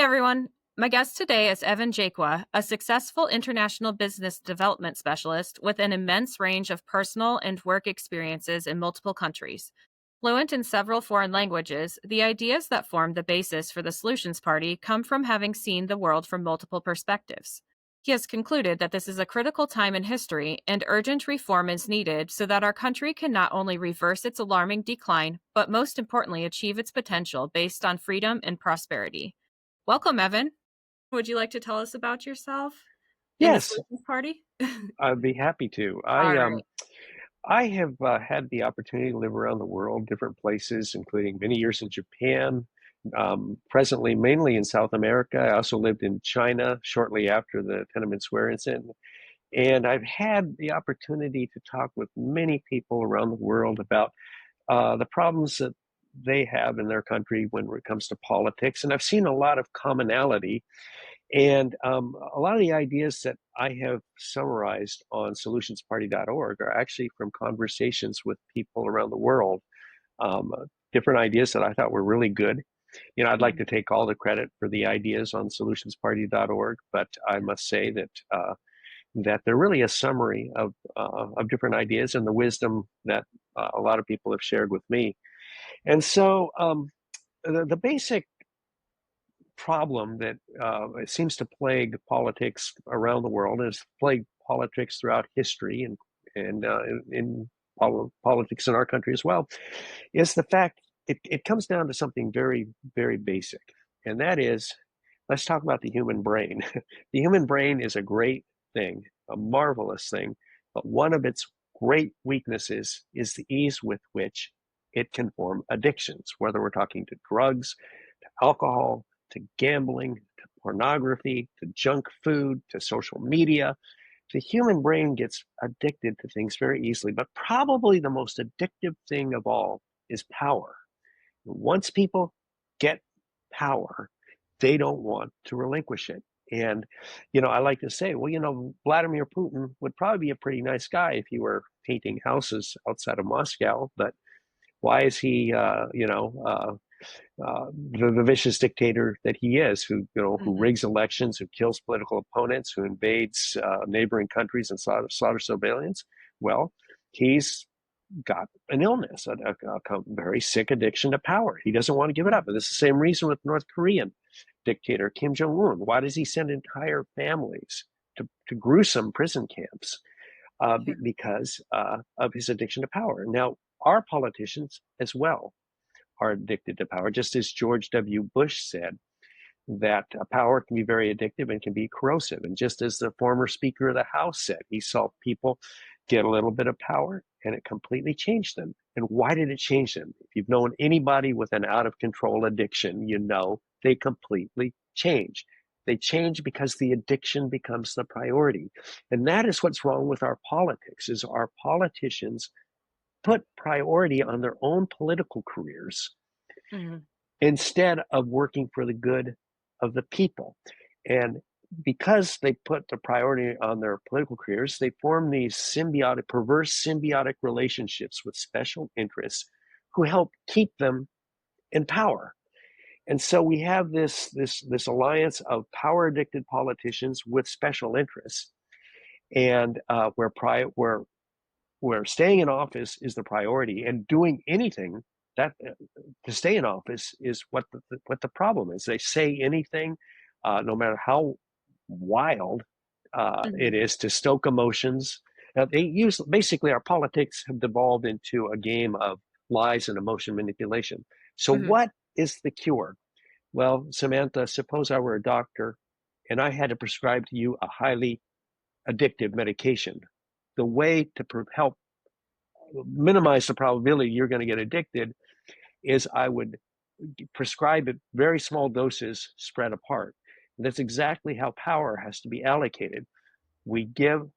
everyone. My guest today is Evan Jaqua, a successful international business development specialist with an immense range of personal and work experiences in multiple countries. Fluent in several foreign languages, the ideas that form the basis for the Solutions Party come from having seen the world from multiple perspectives. He has concluded that this is a critical time in history and urgent reform is needed so that our country can not only reverse its alarming decline, but most importantly, achieve its potential based on freedom and prosperity. Welcome, Evan. Would you like to tell us about yourself in the Yes, Solutions Party? I'd be happy to. All I right. um I have had the opportunity to live around the world, different places, including many years in Japan. Presently, mainly in South America. I also lived in China shortly after the Tiananmen Square incident, and I've had the opportunity to talk with many people around the world about the problems that they have in their country when it comes to politics, and I've seen a lot of commonality and a lot of the ideas that I have summarized on solutionsparty.org are actually from conversations with people around the world. Different ideas that I thought were really good. I'd like Mhm. to take all the credit for the ideas on solutionsparty.org, but I must say that they're really a summary of different ideas and the wisdom that a lot of people have shared with me. And so the basic problem that it seems to plague politics around the world and has plagued politics throughout history and in politics in our country as well is the fact it comes down to something very, very basic. And that is, let's talk about the human brain. The human brain is a great thing, a marvelous thing, but one of its great weaknesses is the ease with which it can form addictions, whether we're talking to drugs, to alcohol, to gambling, to pornography, to junk food, to social media. The human brain gets addicted to things very easily, but probably the most addictive thing of all is power. Once people get power, they don't want to relinquish it. And, I like to say, well, Vladimir Putin would probably be a pretty nice guy if he were painting houses outside of Moscow, but why is he, the vicious dictator that he is, who Mhm. rigs elections, who kills political opponents, who invades neighboring countries and slaughters civilians? Well, he's got an illness, a very sick addiction to power. He doesn't want to give it up. And it's the same reason with North Korean dictator Kim Jong Un. Why does he send entire families to gruesome prison camps? Yeah. Because of his addiction to power. Now, our politicians as well are addicted to power, just as George W. Bush said that power can be very addictive and can be corrosive. And just as the former Speaker of the House said, he saw people get a little bit of power and it completely changed them. And why did it change them? If you've known anybody with an out of control addiction, you know they completely change. They change because the addiction becomes the priority. And that is what's wrong with our politics, is our politicians put priority on their own political careers Mhm. instead of working for the good of the people. And because they put the priority on their political careers, they form these perverse symbiotic relationships with special interests who help keep them in power. And so we have this alliance of power addicted politicians with special interests, and where staying in office is the priority, and doing anything that to stay in office is what the problem is. They say anything, no matter how wild it Mhm. is, to stoke emotions. They use basically our politics have devolved into a game of lies and emotion manipulation. So, Mhm. what is the cure? Well, Samantha, suppose I were a doctor and I had to prescribe to you a highly addictive medication. The way to help minimize the probability you're going to get addicted is I would prescribe it very small doses spread apart. And that's exactly how power has to be allocated. We give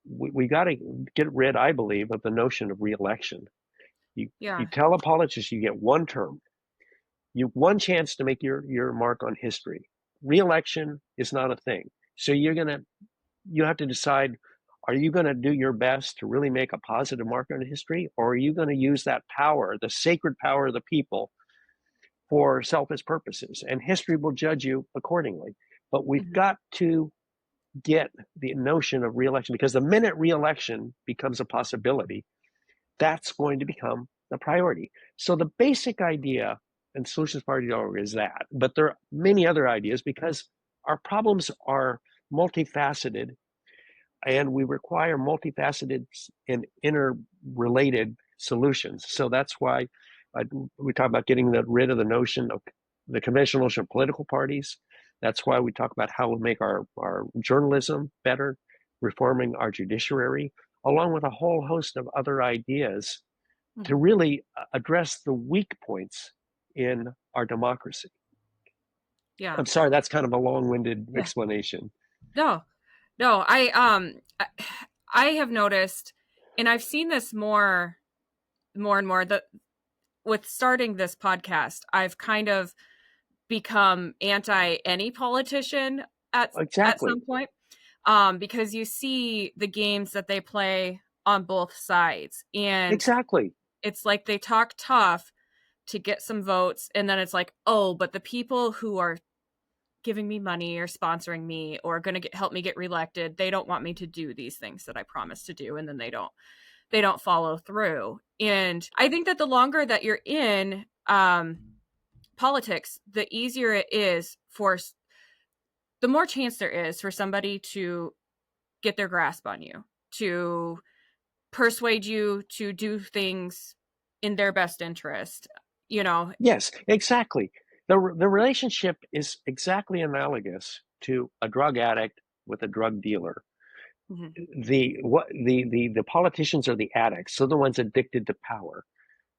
we got to get rid, I believe, of the notion of reelection. You Yeah. tell a politician you get one term, you one chance to make your mark on history. Reelection is not a thing. So you have to decide, are you going to do your best to really make a positive mark on history, or are you going to use that power, the sacred power of the people, for selfish purposes, and history will judge you accordingly. But we've Mhm. got to get the notion of reelection, because the minute reelection becomes a possibility, that's going to become the priority. So the basic idea in solutionsparty.org is that, but there are many other ideas because our problems are multifaceted and we require multifaceted and interrelated solutions. So that's why we talk about getting rid of the notion of the conventional notion of political parties. That's why we talk about how we make our journalism better, reforming our judiciary, along with a whole host of other ideas to Mhm. really address the weak points in our democracy. Yeah. I'm sorry, that's kind of a long-winded Yeah. explanation. No. No, I have noticed, and I've seen this more and more, that with starting this podcast, I've kind of become anti any politician at Exactly. some point, because you see the games that they play on both sides, and Exactly. it's like they talk tough to get some votes, and then it's like, oh, but the people who are giving me money or sponsoring me or going to help me get reelected, they don't want me to do these things that I promised to do, and then they don't follow through. And I think that the longer that you're in politics, the easier it is for the more chance there is for somebody to get their grasp on you, to persuade you to do things in their best interest, you know. Yes, exactly. The relationship is exactly analogous to a drug addict with a drug dealer. Mhm. The politicians are the addicts, so the ones addicted to power.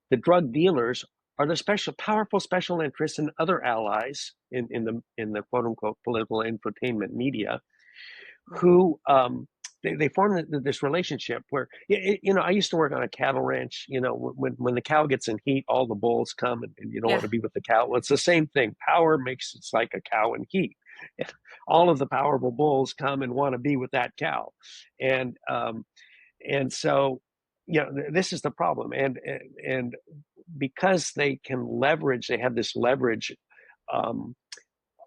The drug dealers are the powerful special interests and other allies in the quote unquote political infotainment media Yeah. who they form this relationship where I used to work on a cattle ranch. When the cow gets in heat, all the bulls come, and you don't want Yeah. to be with the cow. Well, it's the same thing. Power makes it's like a cow in heat. All of the powerful bulls come and want to be with that cow, and so this is the problem, and because they have this leverage um,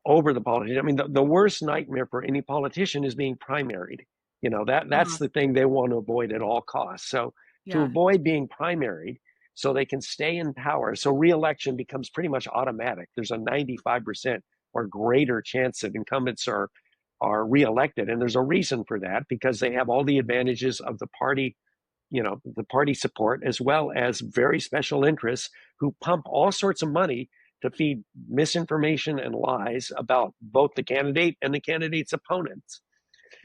over the politician. I mean, the worst nightmare for any politician is being primaried. That's Uh-huh. the thing they want to avoid at all costs. So to Yeah. avoid being primaried, so they can stay in power. So reelection becomes pretty much automatic. There's a 95% or greater chance that incumbents are reelected, and there's a reason for that because they have all the advantages of the party support, as well as very special interests who pump all sorts of money to feed misinformation and lies about both the candidate and the candidate's opponents.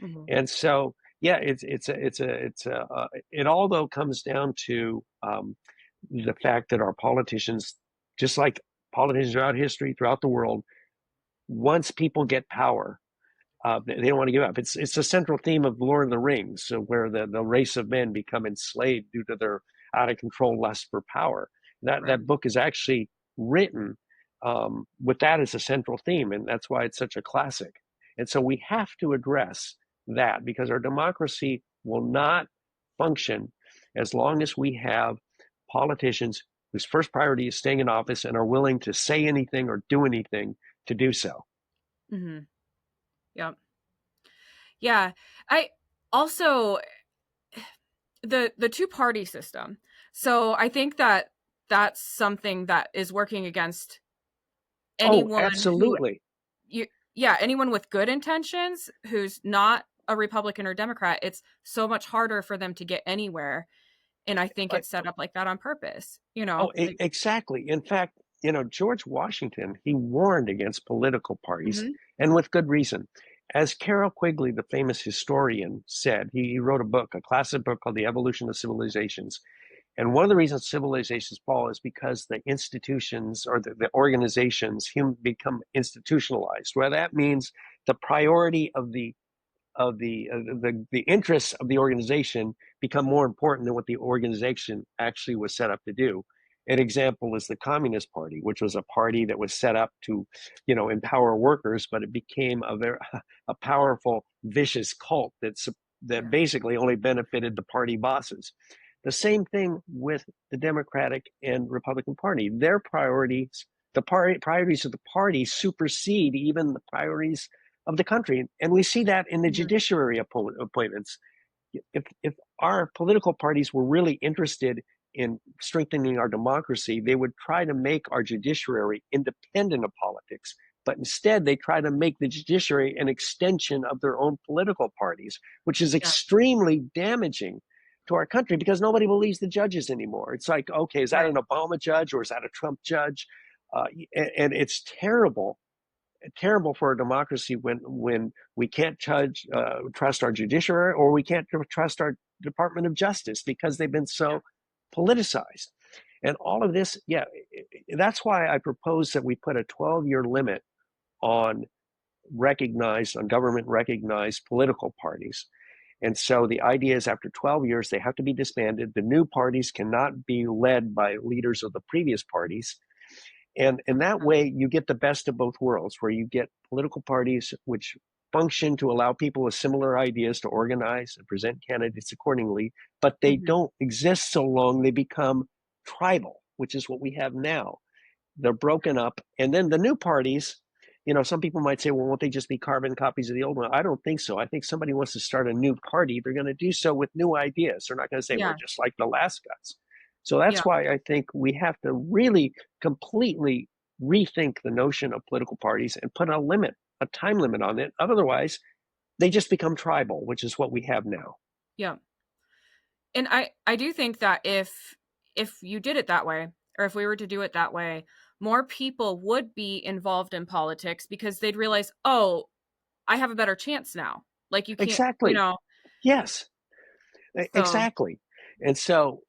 Mhm. And so, yeah, it all though comes down to the fact that our politicians, just like politicians throughout history, throughout the world, once people get power, they don't want to give up. It's a central theme of Lord of the Rings, so where the race of men become enslaved due to their out of control lust for power. Right. That book is actually written with that as a central theme, and that's why it's such a classic. And so we have to address that because our democracy will not function as long as we have politicians whose first priority is staying in office and are willing to say anything or do anything to do so. Mhm. Yep. Yeah. I also, the two party system. So I think that that's something that is working against Oh, anyone who absolutely. you yeah, anyone with good intentions who's not a Republican or Democrat. It's so much harder for them to get anywhere, and I think Uh, it's set up like that on purpose, Oh, like. exactly. In fact, George Washington, he warned against political parties, Mhm. and with good reason. As Carroll Quigley, the famous historian, said, he wrote a book, a classic book called The Evolution of Civilizations. And one of the reasons civilizations fall is because the institutions or the organizations become institutionalized. Well, that means the priority of the interests of the organization become more important than what the organization actually was set up to do. An example is the Communist Party, which was a party that was set up to, empower workers, but it became a powerful, vicious cult that Yeah. basically only benefited the party bosses. The same thing with the Democratic and Republican Party. Their priorities The priorities of the party supersede even the priorities of the country. And we see that in the Mhm. judiciary appointments. If our political parties were really interested in strengthening our democracy, they would try to make our judiciary independent of politics. But instead, they try to make the judiciary an extension of their own political parties, which is Yeah. extremely damaging to our country because nobody believes the judges anymore. It's like, okay, is that Right. an Obama judge or is that a Trump judge? And it's terrible for a democracy when we can't trust our judiciary or we can't trust our Department of Justice because they've been Yeah. so politicized. And all of this, yeah, that's why I propose that we put a 12-year limit on government recognized political parties. And so the idea is after 12 years, they have to be disbanded. The new parties cannot be led by leaders of the previous parties. And in that Mhm. way, you get the best of both worlds, where you get political parties which function to allow people with similar ideas to organize and present candidates accordingly, but they Mhm. don't exist so long they become tribal, which is what we have now. They're broken up. And then the new parties, some people might say, well, won't they just be carbon copies of the old one? I don't think so. I think somebody wants to start a new party. They're going to do so with new ideas. They're not going to say, we're Yeah. just like the last guys. So Yeah. that's why I think we have to really completely rethink the notion of political parties and put a time limit on it. Otherwise, they just become tribal, which is what we have now. Yeah. And I do think that if you did it that way, or if we were to do it that way, more people would be involved in politics because they'd realize, "Oh, I have a better chance now." Like you can't, Exactly. Yes. so Exactly. And so,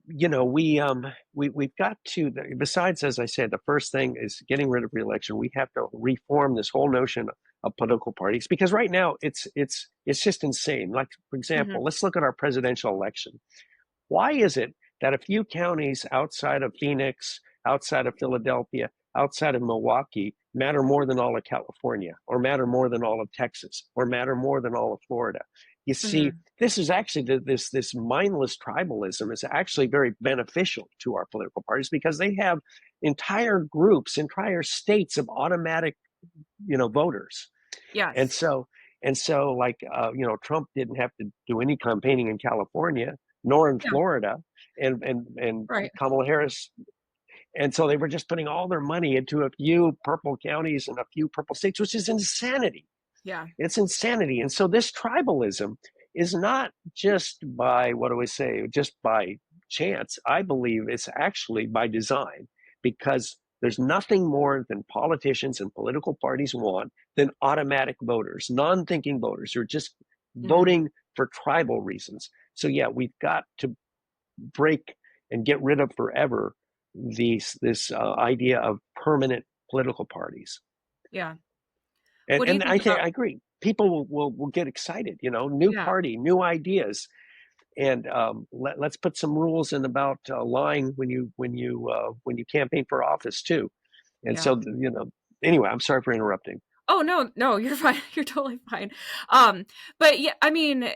we've got to, besides, as I said, the first thing is getting rid of reelection. We have to reform this whole notion of political parties because right now it's just insane. Like, for Mhm. example, let's look at our presidential election. Why is it that a few counties outside of Phoenix, outside of Philadelphia, outside of Milwaukee matter more than all of California, or matter more than all of Texas, or matter more than all of Florida? You see, Mhm. this is actually this mindless tribalism is actually very beneficial to our political parties because they have entire groups, entire states of automatic, voters. And Yes. so, like, Trump didn't have to do any campaigning in California, nor in Yeah. Florida, and Right. Kamala Harris. And so they were just putting all their money into a few purple counties and a few purple states, which is insanity. Yeah. It's insanity. And so this tribalism is not just by, what do I say, just by chance. I believe it's actually by design because there's nothing more than politicians and political parties want than automatic voters, non thinking voters who are just Mhm. voting for tribal reasons. So, yeah, we've got to break and get rid of forever this idea of permanent political parties. Yeah. And What do you I think think about I agree. People will get excited, new yeah. party, new ideas, and let's put some rules in about lying when you campaign for office too. And Yeah. so anyway, I'm sorry for interrupting. Oh, no, no, you're fine. You're totally fine. But yeah, I mean,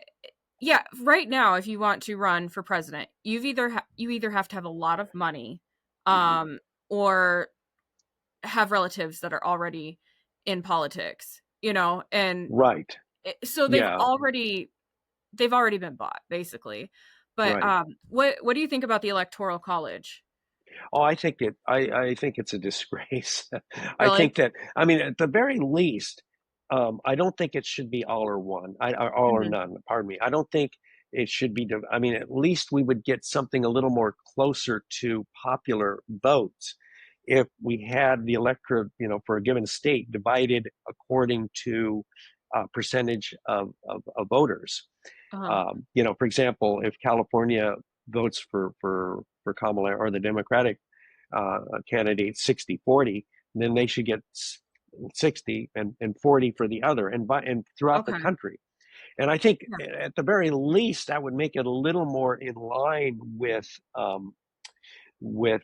yeah, right now, if you want to run for president, you either have to have a lot of money, Mhm. um, or have relatives that are already in politics, and Right. so Yeah. they've already been bought, basically. But Right. what do you think about the Electoral College? Oh, I think it's a disgrace. I Really? think that I mean at the very least, I don't think it should be all or one. Or all or Hmm. none. Pardon me. I don't think it should be. I mean, at least we would get something a little more closer to popular votes if we had the electorate, for a given state divided according to percentage of voters. Uh-huh. For example, if California votes for Kamala or the Democratic candidate 60-40, then they should get 60 and 40 for the other and throughout the Okay. country. And I think Yeah. at the very least that would make it a little more in line with um, the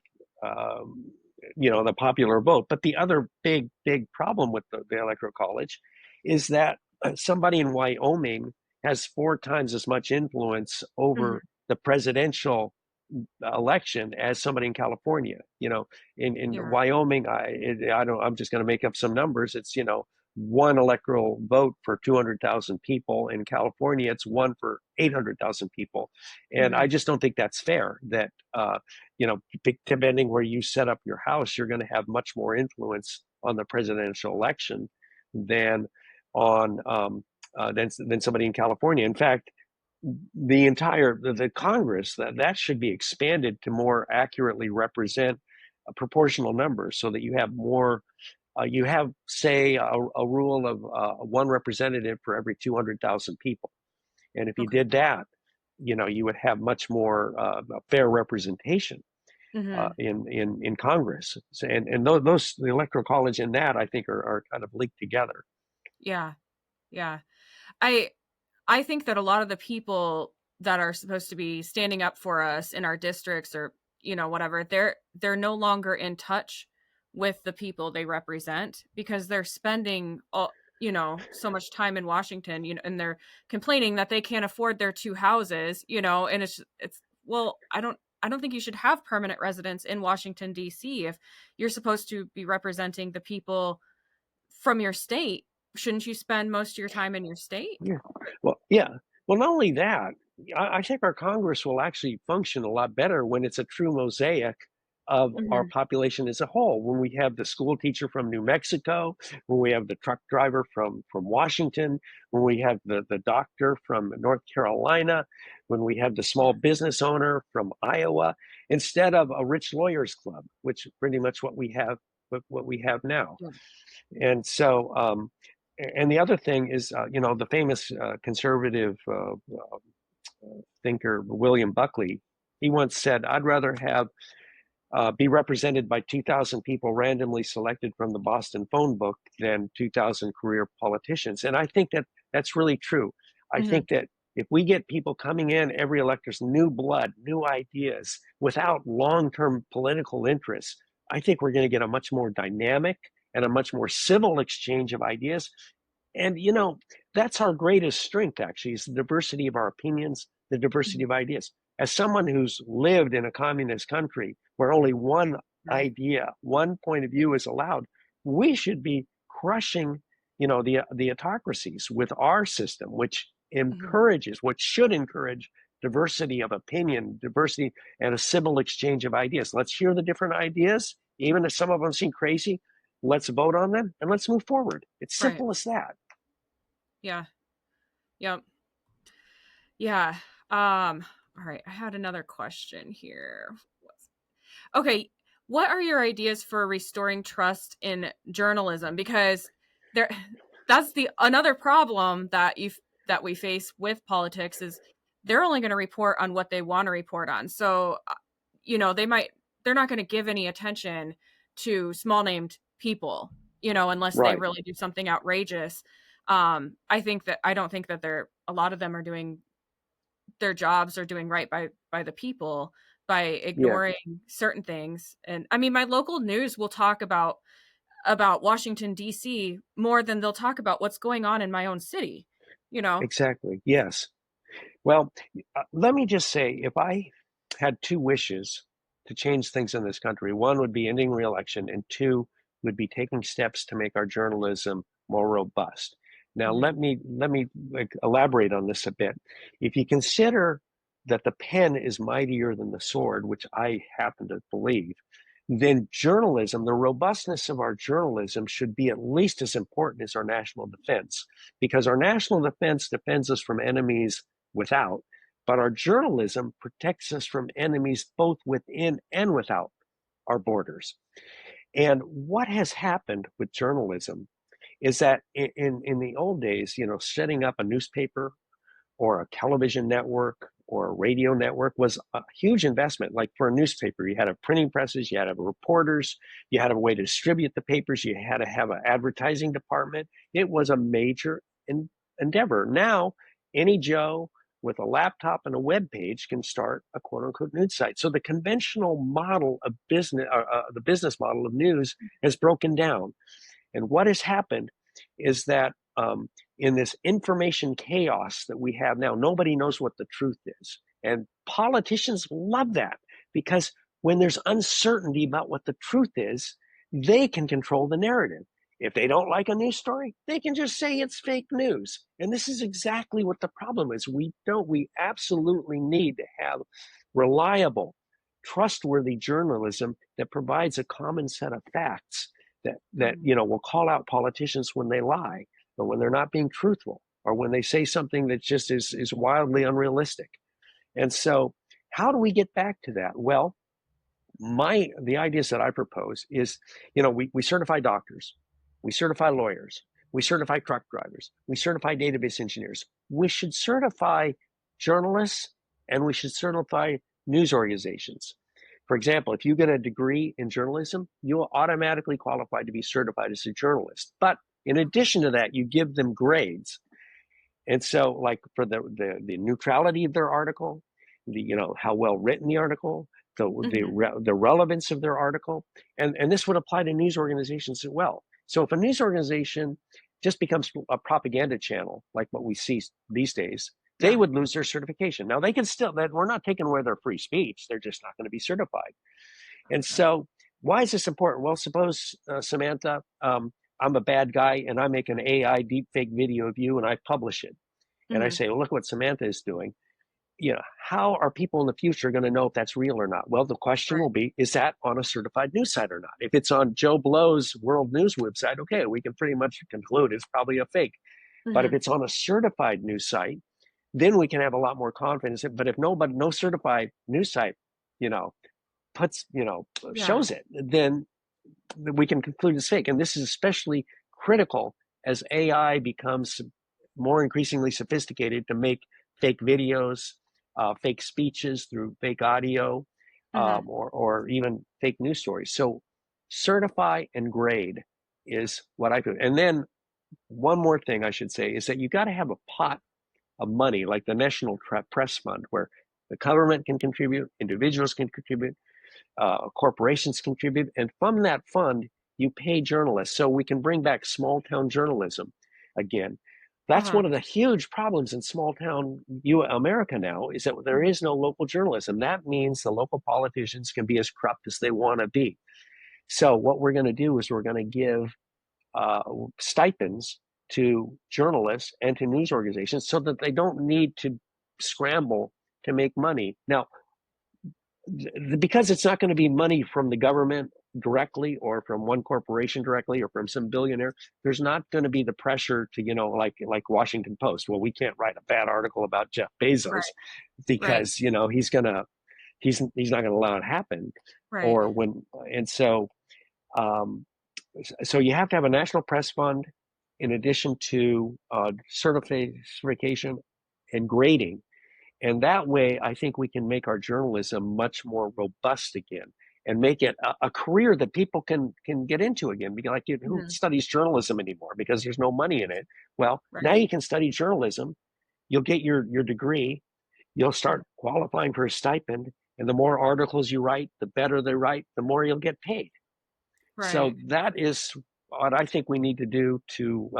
popular vote. But the other big problem with the Electoral College is that somebody in Wyoming has 4 times as much influence Hmm. over the presidential election as somebody in California. In Yeah. Wyoming, I'm just going to make up some numbers. It's one electoral vote for 200,000 people. In California, it's one for 800,000 people, and Hmm. I just don't think that's fair. That depending where you set up your house, you're going to have much more influence on the presidential election than on than somebody in California. In fact, the Congress, that should be expanded to more accurately represent proportional numbers, so that you have more. You have, say, a rule of one representative for every 200,000 people, and if you Okay. did that, you would have much more fair representation Hmm. in Congress. So, and those the Electoral College and that, I think, are kind of linked together. Yeah. Yeah. I I think that a lot of the people that are supposed to be standing up for us in our districts or, whatever, they're no longer in touch with the people they represent because they're spending so much time in Washington, and they're complaining that they can't afford their two houses, and it's well, I don't think you should have permanent residence in Washington D.C. if you're supposed to be representing the people from your state. Shouldn't you spend most of your time in your state? Yeah. Well, yeah. Well, not only that, I think our Congress will actually function a lot better when it's a true mosaic of our Mhm. population as a whole. When we have the school teacher from New Mexico, when we have the truck driver from Washington, when we have the doctor from North Carolina, when we have the Yeah. small business owner from Iowa, instead of a rich lawyers club, which pretty much what we have now. Yeah. And so, and the other thing is, the famous conservative thinker William Buckley. He once said, "I'd rather have be represented by 2,000 people randomly selected from the Boston phone book than 2,000 career politicians." And I think that that's really true. I Mhm. think that if we get people coming in, every elector's new blood, new ideas, without long-term political interests, I think we're going to get a much more dynamic and a much more civil exchange of ideas. And that's our greatest strength, actually, is the diversity of our opinions, the diversity Mhm. of ideas. As someone who's lived in a communist country where only one Right. idea, one point of view is allowed, we should be crushing, the autocracies with our system, Mhm. which should encourage diversity of opinion, diversity, and a civil exchange of ideas. Let's hear the different ideas, even if some of them seem crazy. Let's vote on them and let's move forward. It's Right. simple as that. Yeah. Yep. Yeah. All right. I had another question here. Okay. What are your ideas for restoring trust in journalism? Because there that's the another problem that we face with politics is they're only going to report on what they want to report on. So, they're not going to give any attention to small named people, unless they Right. really do something outrageous. I don't think that a lot of them are doing their jobs or doing right by the people by Yeah, ignoring certain things. And I mean, my local news will talk about Washington D.C. more than they'll talk about what's going on in my own city, you know. exactly. Yes. Well, let me just say, if I had two wishes to change things in this country, one would be ending reelection, and two would be taking steps to make our journalism more robust. Now, Mhm. let me elaborate on this a bit. If you consider that the pen is mightier than the sword, which I happen to believe, then journalism, the robustness of our journalism, should be at least as important as our national defense, because our national defense defends us from enemies without, but our journalism protects us from enemies both within and without our borders. And what has happened with journalism is that in the old days, setting up a newspaper or a television network or a radio network was a huge investment. Like for a newspaper, you had to have printing presses, you had to have reporters, you had a way to distribute the papers, you had to have an advertising department. It was a major endeavor. Now, any Joe with a laptop and a web page can start a quote unquote news site. So the conventional model of business, the business model of news has broken down. And what has happened is that in this information chaos that we have now, nobody knows what the truth is. And politicians love that. because when there's uncertainty about what the truth is, they can control the narrative. If they don't like a news story, they can just say it's fake news. And this is exactly what the problem is. We absolutely need to have reliable, trustworthy journalism that provides a common set of facts that Mhm. you know will call out politicians when they lie or when they're not being truthful or when they say something that just is wildly unrealistic. And so how do we get back to that? Well, the ideas that I propose is, you know, we certify doctors, we certify lawyers, we certify truck drivers, we certify database engineers. We should certify journalists and we should certify news organizations. For example, if you get a degree in journalism, you'll automatically qualify to be certified as a journalist. But in addition to that, you give them grades. And so, like for the neutrality of their article, the you know how well written the article, Mhm. the relevance of their article, and this would apply to news organizations as well. So if a news organization just becomes a propaganda channel, like what we see these days, they Yeah. would lose their certification. Now they can still that we're not taking away their free speech; they're just not going to be certified. And Okay. so, why is this important? Well, suppose Samantha, I'm a bad guy and I make an AI deepfake video of you and I publish it and I Mhm. say, well, look what Samantha is doing. You know, how are people in the future going to know if that's real or not? Well, the question Right. will be, is that on a certified news site or not? If it's on Joe Blow's World News website, okay, we can pretty much conclude it's probably a fake. But if Mhm. it's on a certified news site, then we can have a lot more confidence. But if no certified news site, you know, Yeah. shows it, then we can conclude it's fake. And this is especially critical as AI becomes more increasingly sophisticated to make fake videos, fake speeches through fake audio, Mhm. or even fake news stories. So certify and grade is what I do. And then one more thing I should say is that you got to have a pot of money like the National Press Fund where the government can contribute, individuals can contribute, corporations contribute, and from that fund, you pay journalists so we can bring back small town journalism again. That's Uh-huh. one of the huge problems in small town America now is that there Mhm. is no local journalism. That means the local politicians can be as corrupt as they want to be. So what we're going to do is we're going to give uh, stipends to journalists and to news organizations so that they don't need to scramble to make money. Now, because it's not going to be money from the government directly or from one corporation directly or from some billionaire, there's not going to be the pressure to, you know, like Washington Post. Well, we can't write a bad article about Jeff Bezos Right. Right. because, you know, he's not going to allow it to happen. Right. Or when and um so you have to have a national press fund in addition to certification and grading, and that way, I think we can make our journalism much more robust again and make it a career that people can get into again. Because like who Mhm. studies journalism anymore because there's no money in it? Well, now Right. you can study journalism. You'll get your degree. You'll Mhm. start qualifying for a stipend, and the more articles you write, the better they write, the more you'll get paid. So Right. that is what I think we need to do to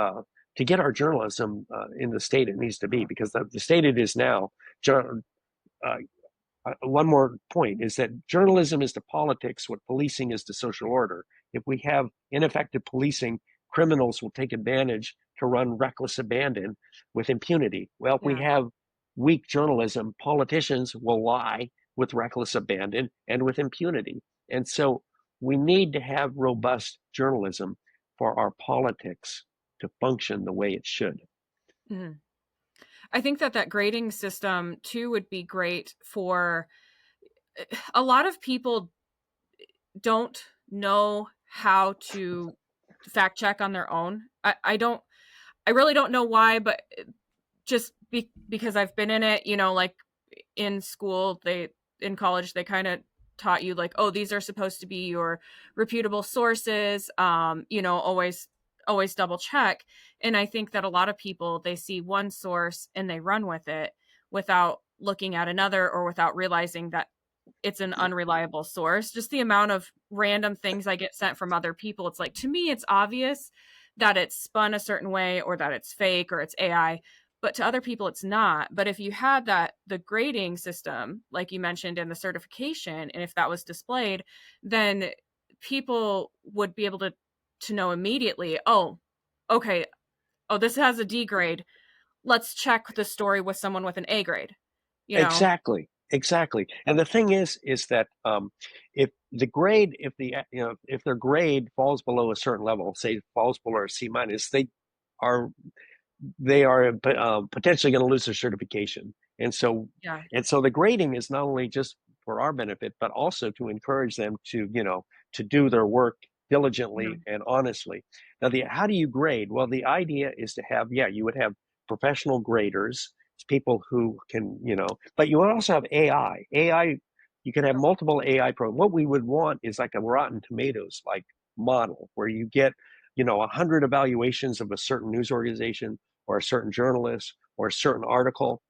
get our journalism in the state it needs to be, because the state it is now, uh, one more point is that journalism is to politics what policing is to social order. If we have ineffective policing, criminals will take advantage to run reckless abandon with impunity. Well, if we Yeah. have weak journalism, politicians will lie with reckless abandon and with impunity. And so we need to have robust journalism for our politics to function the way it should. Mhm. I think that that grading system too would be great for a lot of people don't know how to fact check on their own. I really don't know why, but just because I've been in it, like in school, in college, they kind of taught you like, oh, these are supposed to be your reputable sources. Always double check. And I think that a lot of people, they see one source and they run with it without looking at another or without realizing that it's an unreliable source. Just the amount of random things I get sent from other people, it's like, to me it's obvious that it's spun a certain way or that it's fake or it's AI, but to other people it's not. But if you had that, the grading system, like you mentioned, and the certification, and if that was displayed, then people would be able to know immediately, oh, okay, oh, this has a D grade. Let's check the story with someone with an A grade, you know? Exactly, exactly. And the thing is that if the grade, if the if their grade falls below a certain level, say falls below a C minus, are they are potentially going to lose their certification. And so, Yeah. the grading is not only just for our benefit, but also to encourage them to, to do their work diligently Mhm. and honestly. Now, how do you grade? Well, the idea is to have, yeah, you would have professional graders, people who can, but you would also have AI. AI, you can have multiple AI programs. What we would want is like a Rotten Tomatoes like model where you get, 100 evaluations of a certain news organization or a certain journalist or a certain article,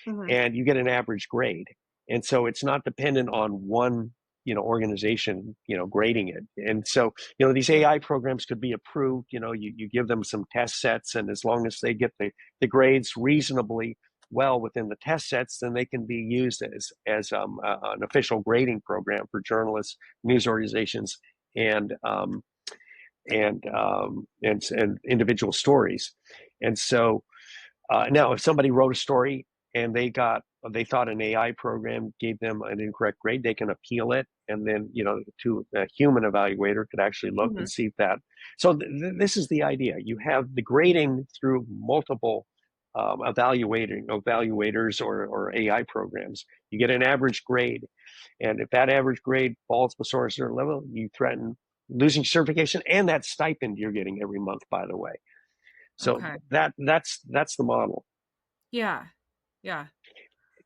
Mhm. and you get an average grade. And so it's not dependent on one, organization, grading it. And so, these Yeah. AI programs could be approved. You give them some test sets, and as long as they get the grades reasonably well within the test sets, then they can be used as an official grading program for journalists, news organizations, and and individual stories. And so now, if somebody wrote a story and they thought an AI program gave them an incorrect grade, they can appeal it, and then to a human evaluator could actually look and Mhm. see if that. So this is the idea. You have the grading through multiple evaluators or AI programs. You get an average grade, and if that average grade falls below a certain level, you threaten losing certification and that stipend you're getting every month. By the way, so Okay. that's the model. Yeah. Yeah.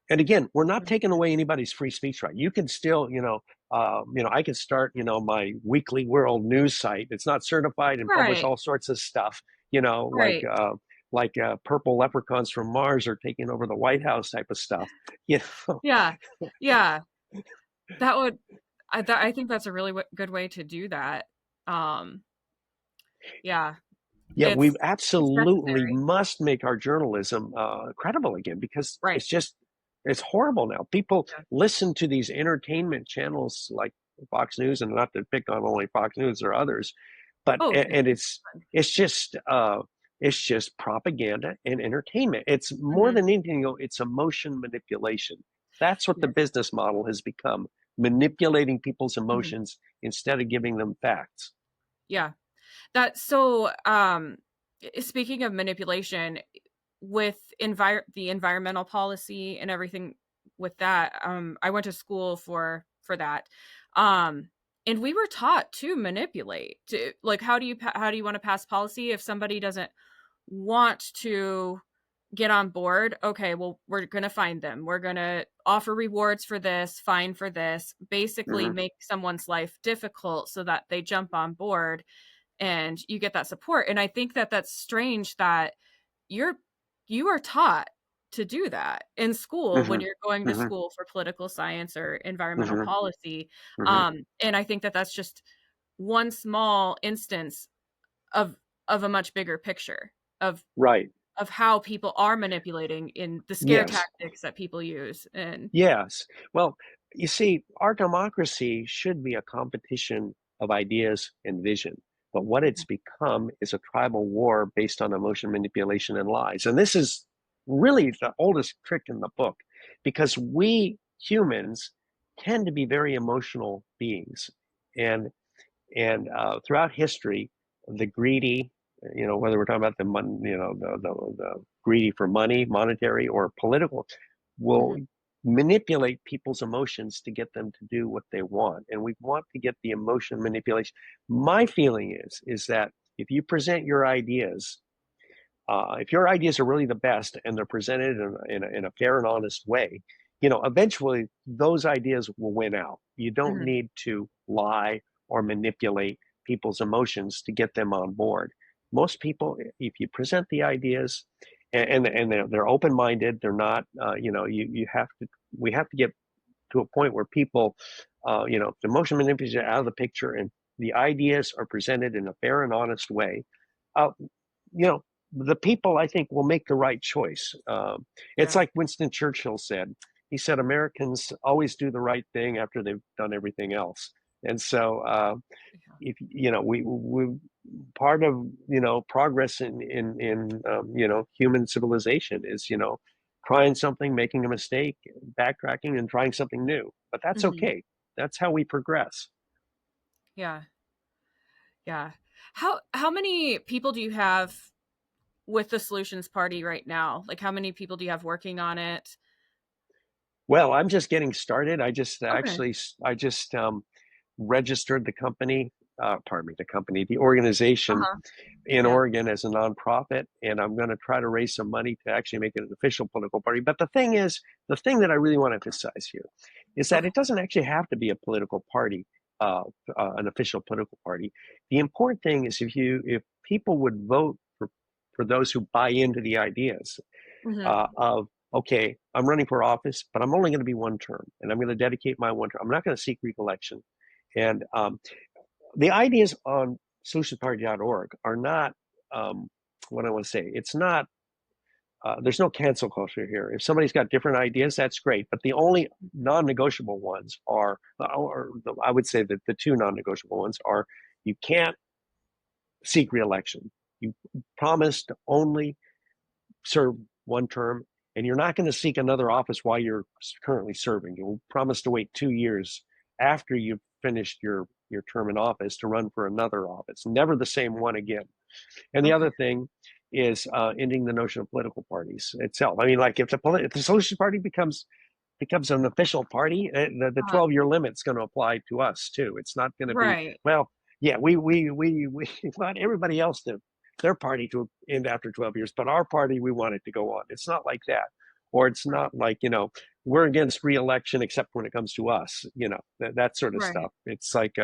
And again, we're not Mhm. taking away anybody's free speech right. You can still, I can start, my weekly world news site. It's not certified and publish Right. all sorts of stuff, Right. purple leprechauns from Mars are taking over the White House type of stuff. You know, Yeah. Yeah. That would I think that's a really good way to do that. Um, yeah, yeah, we it's absolutely necessary. must make our journalism credible again because Right. it's horrible now. People Yeah. listen to these entertainment channels like Fox News, and not to pick on only Fox News or others, but Oh, and it's just it's just propaganda and entertainment. It's more mhm. than anything, it's emotion manipulation. That's what the Yes. business model has become: manipulating people's Mhm. emotions instead of giving them facts. Yeah. That's so, speaking of manipulation, with the environmental policy and everything with that, I went to school for that. Um, and we were taught to manipulate. To like, how do you want to pass policy if somebody doesn't want to get on board? Okay, well, we're going to find them. We're going to offer rewards for this, fine for this, basically Mm-hmm. make someone's life difficult so that they jump on board and you get that support. And I think that that's strange that you're you are taught to do that in school when Mm-hmm. you're going to Mm-hmm. school for political science or environmental Mm-hmm. policy. Mm-hmm. And I think that that's just one small instance of of a much bigger picture of Right. how people are manipulating in the scare Yes. tactics that people use. And Yes. Well, you see, our democracy should be a competition of ideas and vision. But what it's become is a tribal war based on emotion manipulation and lies. And this is really the oldest trick in the book because we humans tend to be very emotional beings. And throughout history, the greedy, whether we're talking about the greedy for money, monetary or political, will Mhm, manipulate people's emotions to get them to do what they want. And we want to get the emotion manipulation. My feeling is that if you present your ideas, if your ideas are really the best and they're presented in a fair and honest way, eventually those ideas will win out. You don't mhm, need to lie or manipulate people's emotions to get them on board. Most people, if you present the ideas and they're open minded, they're not, you have to, we have to get to a point where people, the emotion manipulation out of the picture and the ideas are presented in a fair and honest way. Uh, you know, the people, I think, will make the right choice. It's Yeah. like Winston Churchill said. He said, Americans always do the right thing after they've done everything else. And so, Yeah. if we part of progress in human civilization is trying something, making a mistake, backtracking, and trying something new. But that's Hmm. okay. That's how we progress. Yeah. Yeah. How many people do you have with the Solutions Party right now? Like, how many people do you have working on it? Well, I'm just getting started. Okay. I just registered the company, pardon me, the organization Uh-huh. in Yeah. Oregon as a nonprofit, and I'm going to try to raise some money to actually make it an official political party. But the thing is, the thing that I really want to emphasize here is that Okay. it doesn't actually have to be a political party, an official political party. The important thing is if people would vote for those who buy into the ideas Hmm. of okay, I'm running for office, but I'm only going to be one term, and I'm going to dedicate my one term. I'm not going to seek reelection, and the ideas on solutionsparty.org are not what I want to say. It's not. There's no cancel culture here. If somebody's got different ideas, that's great. But the only non-negotiable ones are, or I would say that the two non-negotiable ones are, you can't seek reelection. You promise to only serve one term, and you're not going to seek another office while you're currently serving. You'll promise to wait 2 years after you've finished your term in office to run for another office, never the same one again. And the Okay. other thing is ending the notion of political parties itself. I mean, like if the Socialist Party becomes an official party, the Uh-huh. 12-year limit is going to apply to us too. It's not going to be, Right. well, yeah, we want everybody else to their party to end after 12 years, but our party, we want it to go on. It's not like that. Or it's Right. not like, we're against reelection except when it comes to us, that sort of Right. stuff. It's like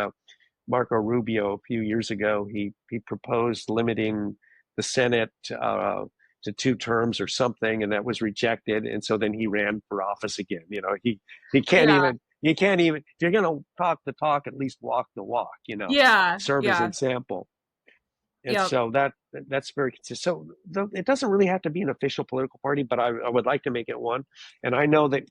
Marco Rubio a few years ago, he proposed limiting the Senate to 2 terms or something, and that was rejected. And so then he ran for office again. He can't Yeah. even you can't even if you're going to talk the talk, at least walk the walk. Yeah. Serve as Yeah. example. And Yep. so that's very consistent. So it doesn't really have to be an official political party, but I would like to make it one. And I know that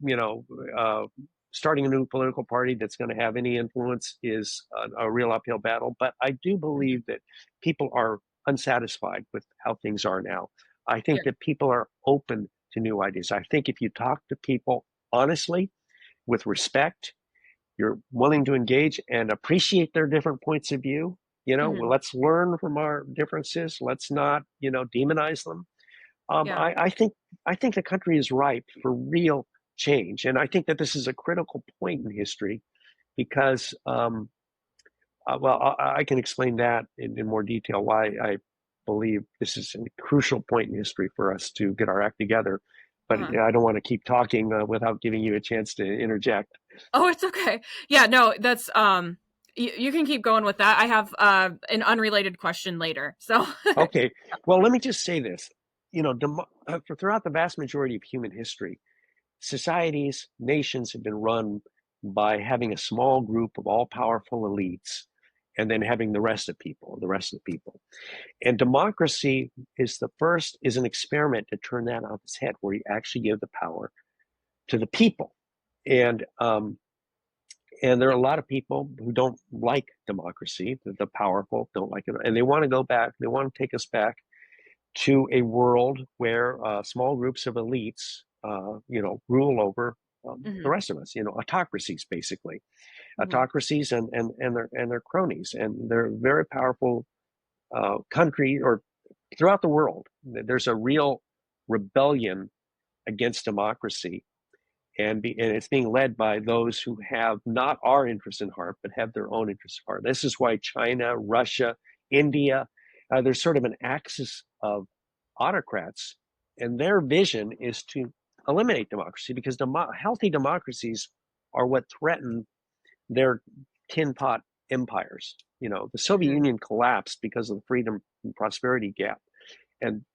starting a new political party that's going to have any influence is a real uphill battle. But I do Mhm. believe that people are unsatisfied with how things are now. I Yeah. think that people are open to new ideas. I think if you talk to people honestly, with respect, you're willing to engage and appreciate their different points of view. Well, Mhm. let's learn from our differences. Let's not, demonize them. Yeah. I think the country is ripe for real change, and I think that this is a critical point in history because, well, I can explain that in more detail why I believe this is a crucial point in history for us to get our act together. But Uh-huh. I don't want to keep talking without giving you a chance to interject. Oh, it's okay. Yeah, no, that's you can keep going with that. I have an unrelated question later. So, Okay. Well, let me just say this. Throughout the vast majority of human history, societies, nations have been run by having a small group of all powerful elites and then having the rest of the people. And democracy is an experiment to turn that on its head, where you actually give the power to the people. And, and there are a lot of people who don't like democracy, the powerful don't like it, and they want to go back, they want to take us back to a world where small groups of elites, rule over the mhm, rest of us. Autocracies, basically, mhm, autocracies and their cronies, and they're very powerful country or throughout the world. There's a real rebellion against democracy. And it's being led by those who have not our interests in heart, but have their own interests in heart. This is why China, Russia, India, there's sort of an axis of autocrats, and their vision is to eliminate democracy because healthy democracies are what threaten their tin pot empires. The Soviet mhm, Union collapsed because of the freedom and prosperity gap, and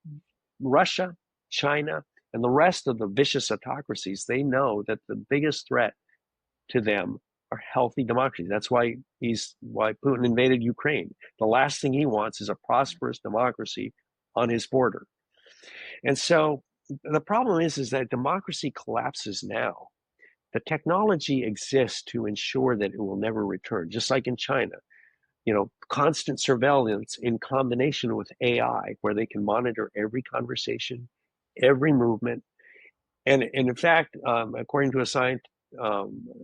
Russia, China, and the rest of the vicious autocracies, they know that the biggest threat to them are healthy democracies. That's why Putin invaded Ukraine. The last thing he wants is a prosperous democracy on his border. And so the problem is that democracy collapses now. The technology exists to ensure that it will never return, just like in China. Constant surveillance in combination with AI, where they can monitor every conversation, every movement. And in fact, according to a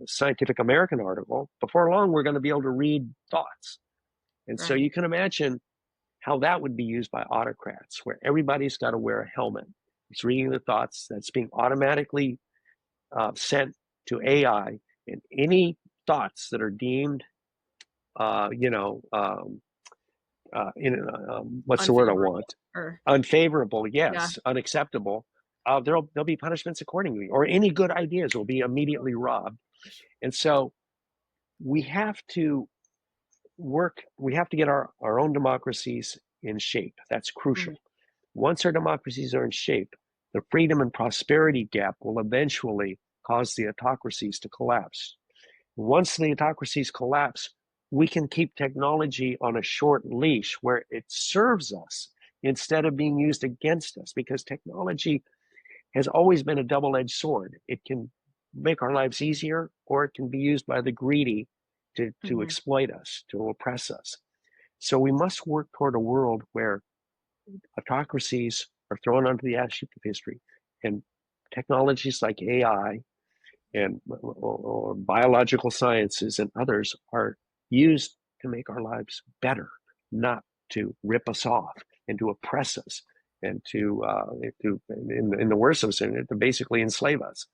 Scientific American article, before long, we're going to be able to read thoughts. And so Right. you can imagine how that would be used by autocrats, where everybody's got to wear a helmet. It's reading the thoughts that's being automatically sent to AI, and any thoughts that are deemed, uh, you know, um, what's the word I Unfavorable want? or Unfavorable, yeah. yes, unacceptable. There'll be punishments accordingly, or any good ideas will be immediately robbed. And so we have to we have to get our own democracies in shape. That's crucial. Mhm. Once our democracies are in shape, the freedom and prosperity gap will eventually cause the autocracies to collapse. Once the autocracies collapse, we can keep technology on a short leash where it serves us instead of being used against us, because technology has always been a double-edged sword. It can make our lives easier, or it can be used by the greedy to Mhm. exploit us, to oppress us. So we must work toward a world where autocracies are thrown onto the ash heap of history, and technologies like AI and or biological sciences and others are used to make our lives better, not to rip us off and to oppress us and in the worst of sin, to basically enslave us.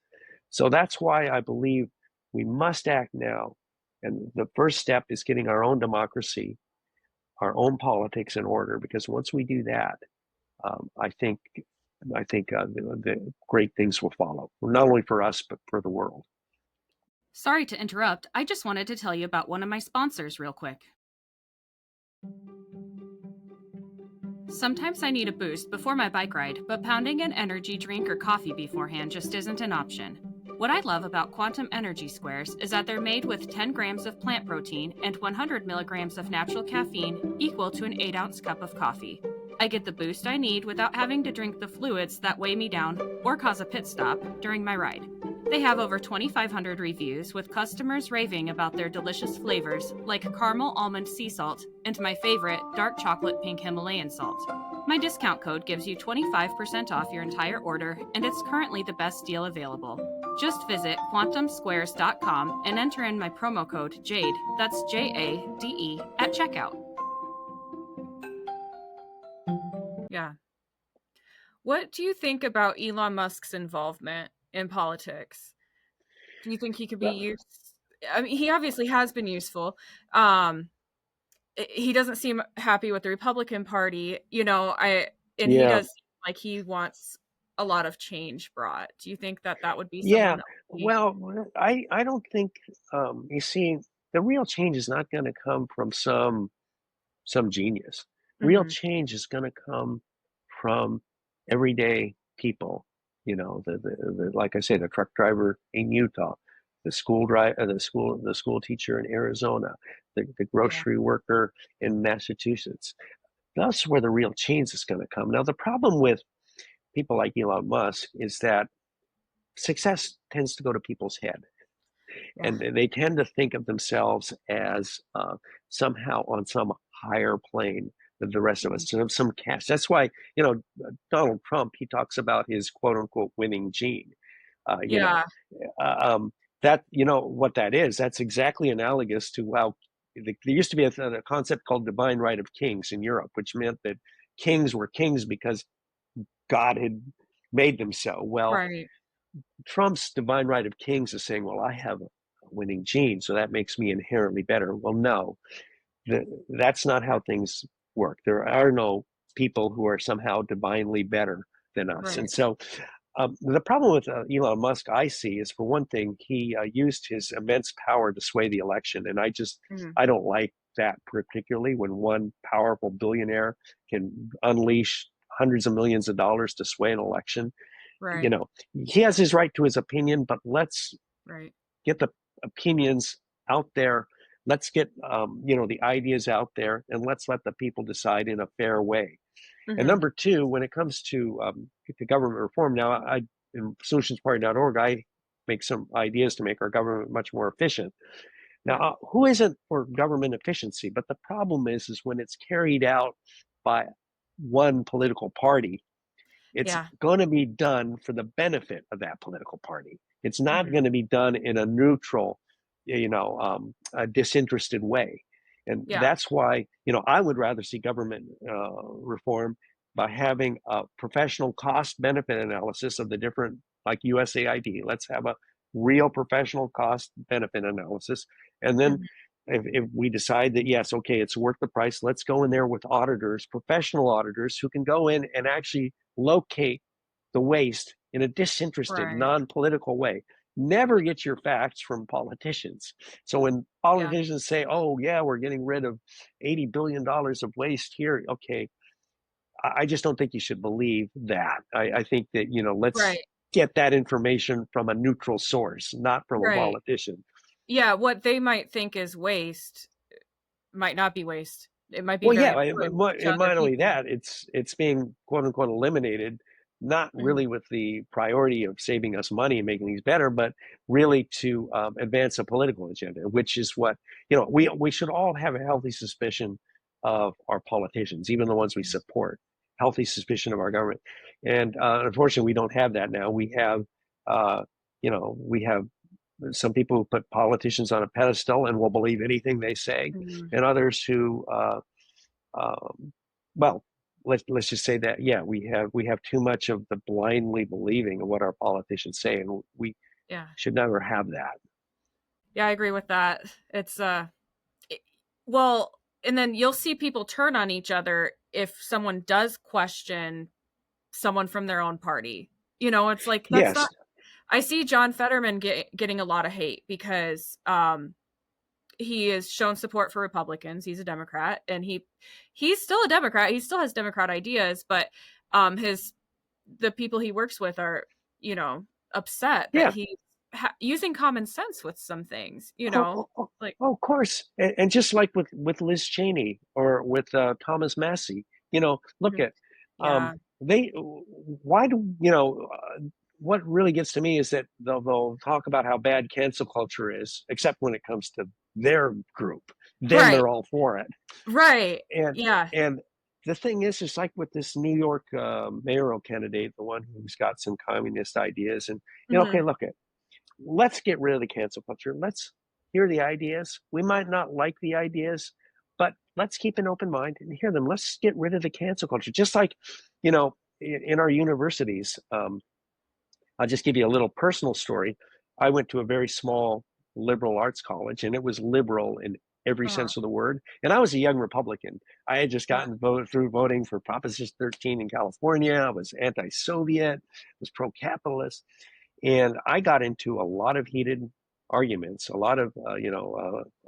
So that's why I believe we must act now. And the first step is getting our own democracy, our own politics in order, because once we do that, I think the great things will follow, not only for us but for the world. Sorry to interrupt. I just wanted to tell you about one of my sponsors real quick. Sometimes I need a boost before my bike ride, but pounding an energy drink or coffee beforehand just isn't an option. What I love about Quantum Energy Squares is that they're made with 10 grams of plant protein and 100 milligrams of natural caffeine, equal to an 8-ounce cup of coffee. I get the boost I need without having to drink the fluids that weigh me down or cause a pit stop during my ride. They have over 2,500 reviews, with customers raving about their delicious flavors like caramel almond sea salt and my favorite, dark chocolate pink Himalayan salt. My discount code gives you 25% off your entire order, and it's currently the best deal available. Just visit quantumsquares.com and enter in my promo code JADE, that's JADE, at checkout. Yeah. What do you think about Elon Musk's involvement in politics? Do you think he could be Well, used? I mean, he obviously has been useful. Um, he doesn't seem happy with the Republican Party, and he yeah, does seem like he wants a lot of change brought. Do you think that that would be yeah. someone that would be? Well, I don't think you see, the real change is not going to come from some genius. Real Hmm. change is going to come from everyday people. Like I say, the truck driver in Utah, the school teacher in Arizona, the Yeah. grocery worker in Massachusetts. That's where the real change is going to come. Now, the problem with people like Elon Musk is that success tends to go to people's head, Yeah. and they tend to think of themselves as somehow on some higher plane than the rest of Mhm. us, some caste. That's why Donald Trump, he talks about his quote unquote winning gene. Uh, you know, Yeah. uh, um, that what that is. That's exactly analogous to there used to be a concept called divine right of kings in Europe, which meant that kings were kings because God had made them so. Well, Right. Trump's divine right of kings is saying, well, I have a winning gene, so that makes me inherently better. Well, no, that's not how things work. There are no people who are somehow divinely better than us. And Right. so the problem with Elon Musk, I see, is for one thing, he used his immense power to sway the election. And Mhm. I don't like that particularly, when one powerful billionaire can unleash hundreds of millions of dollars to sway an election. you Right. know, he has his right to his opinion, but let's Right. get the opinions out there. Let's get the ideas out there, and let's let the people decide in a fair way. And Mhm. number two, when it comes to government reform, now in solutionsparty.org, I make some ideas to make our government much more efficient. Now, Yeah. who isn't for government efficiency? But the problem is when it's carried out by one political party, it's Yeah. going to be done for the benefit of that political party. It's not Mhm. going to be done in a neutral, a disinterested way. And Yeah. that's why, I would rather see government reform by having a professional cost benefit analysis of the different, like USAID. Let's have a real professional cost benefit analysis. And then Mhm. if we decide that, yes, okay, it's worth the price, let's go in there with auditors, professional auditors who can go in and actually locate the waste in a disinterested, Right. non-political way. Never get your facts from politicians. So when Yeah. politicians say, oh, yeah, we're getting rid of $80 billion of waste here, okay, I just don't think you should believe that. I think that, let's Right. get that information from a neutral source, not from a Right. politician. Yeah, what they might think is waste might not be waste. It might be Well, very yeah, important to and other not only people. that, it's being quote unquote eliminated, not Mhm. really with the priority of saving us money and making things better, but really to advance a political agenda, which is what we should all have a healthy suspicion of our politicians, even the ones we support. Healthy suspicion of our government, and unfortunately, we don't have that now. Uh, we have some people who put politicians on a pedestal and will believe anything they say, Mhm. and others who um, well, let's just say that yeah, we have too much of the blindly believing of what our politicians say, and we Yeah. should never have that. Yeah, I agree with that. It's it, well, and then you'll see people turn on each other if someone does question someone from their own party. It's like that's not Yes, I see John Fetterman getting a lot of hate because he has shown support for Republicans. He's a Democrat, and he's still a Democrat. He still has Democrat ideas, but his the people he works with are, you know, upset that yeah. he's using common sense with some things. Oh, oh, oh, Like oh, of course. And just like with Liz Cheney or with Thomas Massey, look Mhm. at Yeah, they. Why do what really gets to me is that they'll talk about how bad cancel culture is, except when it comes to their group. Then right, they're all for it. right, And yeah, and the thing is, it's like with this New York mayoral candidate, the one who's got some communist ideas, and okay, hmm look at let's get rid of the cancel culture. Let's hear the ideas. We might not like the ideas, but let's keep an open mind and hear them. Let's get rid of the cancel culture. Just like, in our universities, I'll just give you a little personal story. I went to a very small liberal arts college, and it was liberal in every uh-huh. sense of the word. And I was a young Republican. I had just Yeah, gotten voted through voting for Proposition 13 in California. I was anti-Soviet, was pro-capitalist, and I got into a lot of heated arguments, a lot of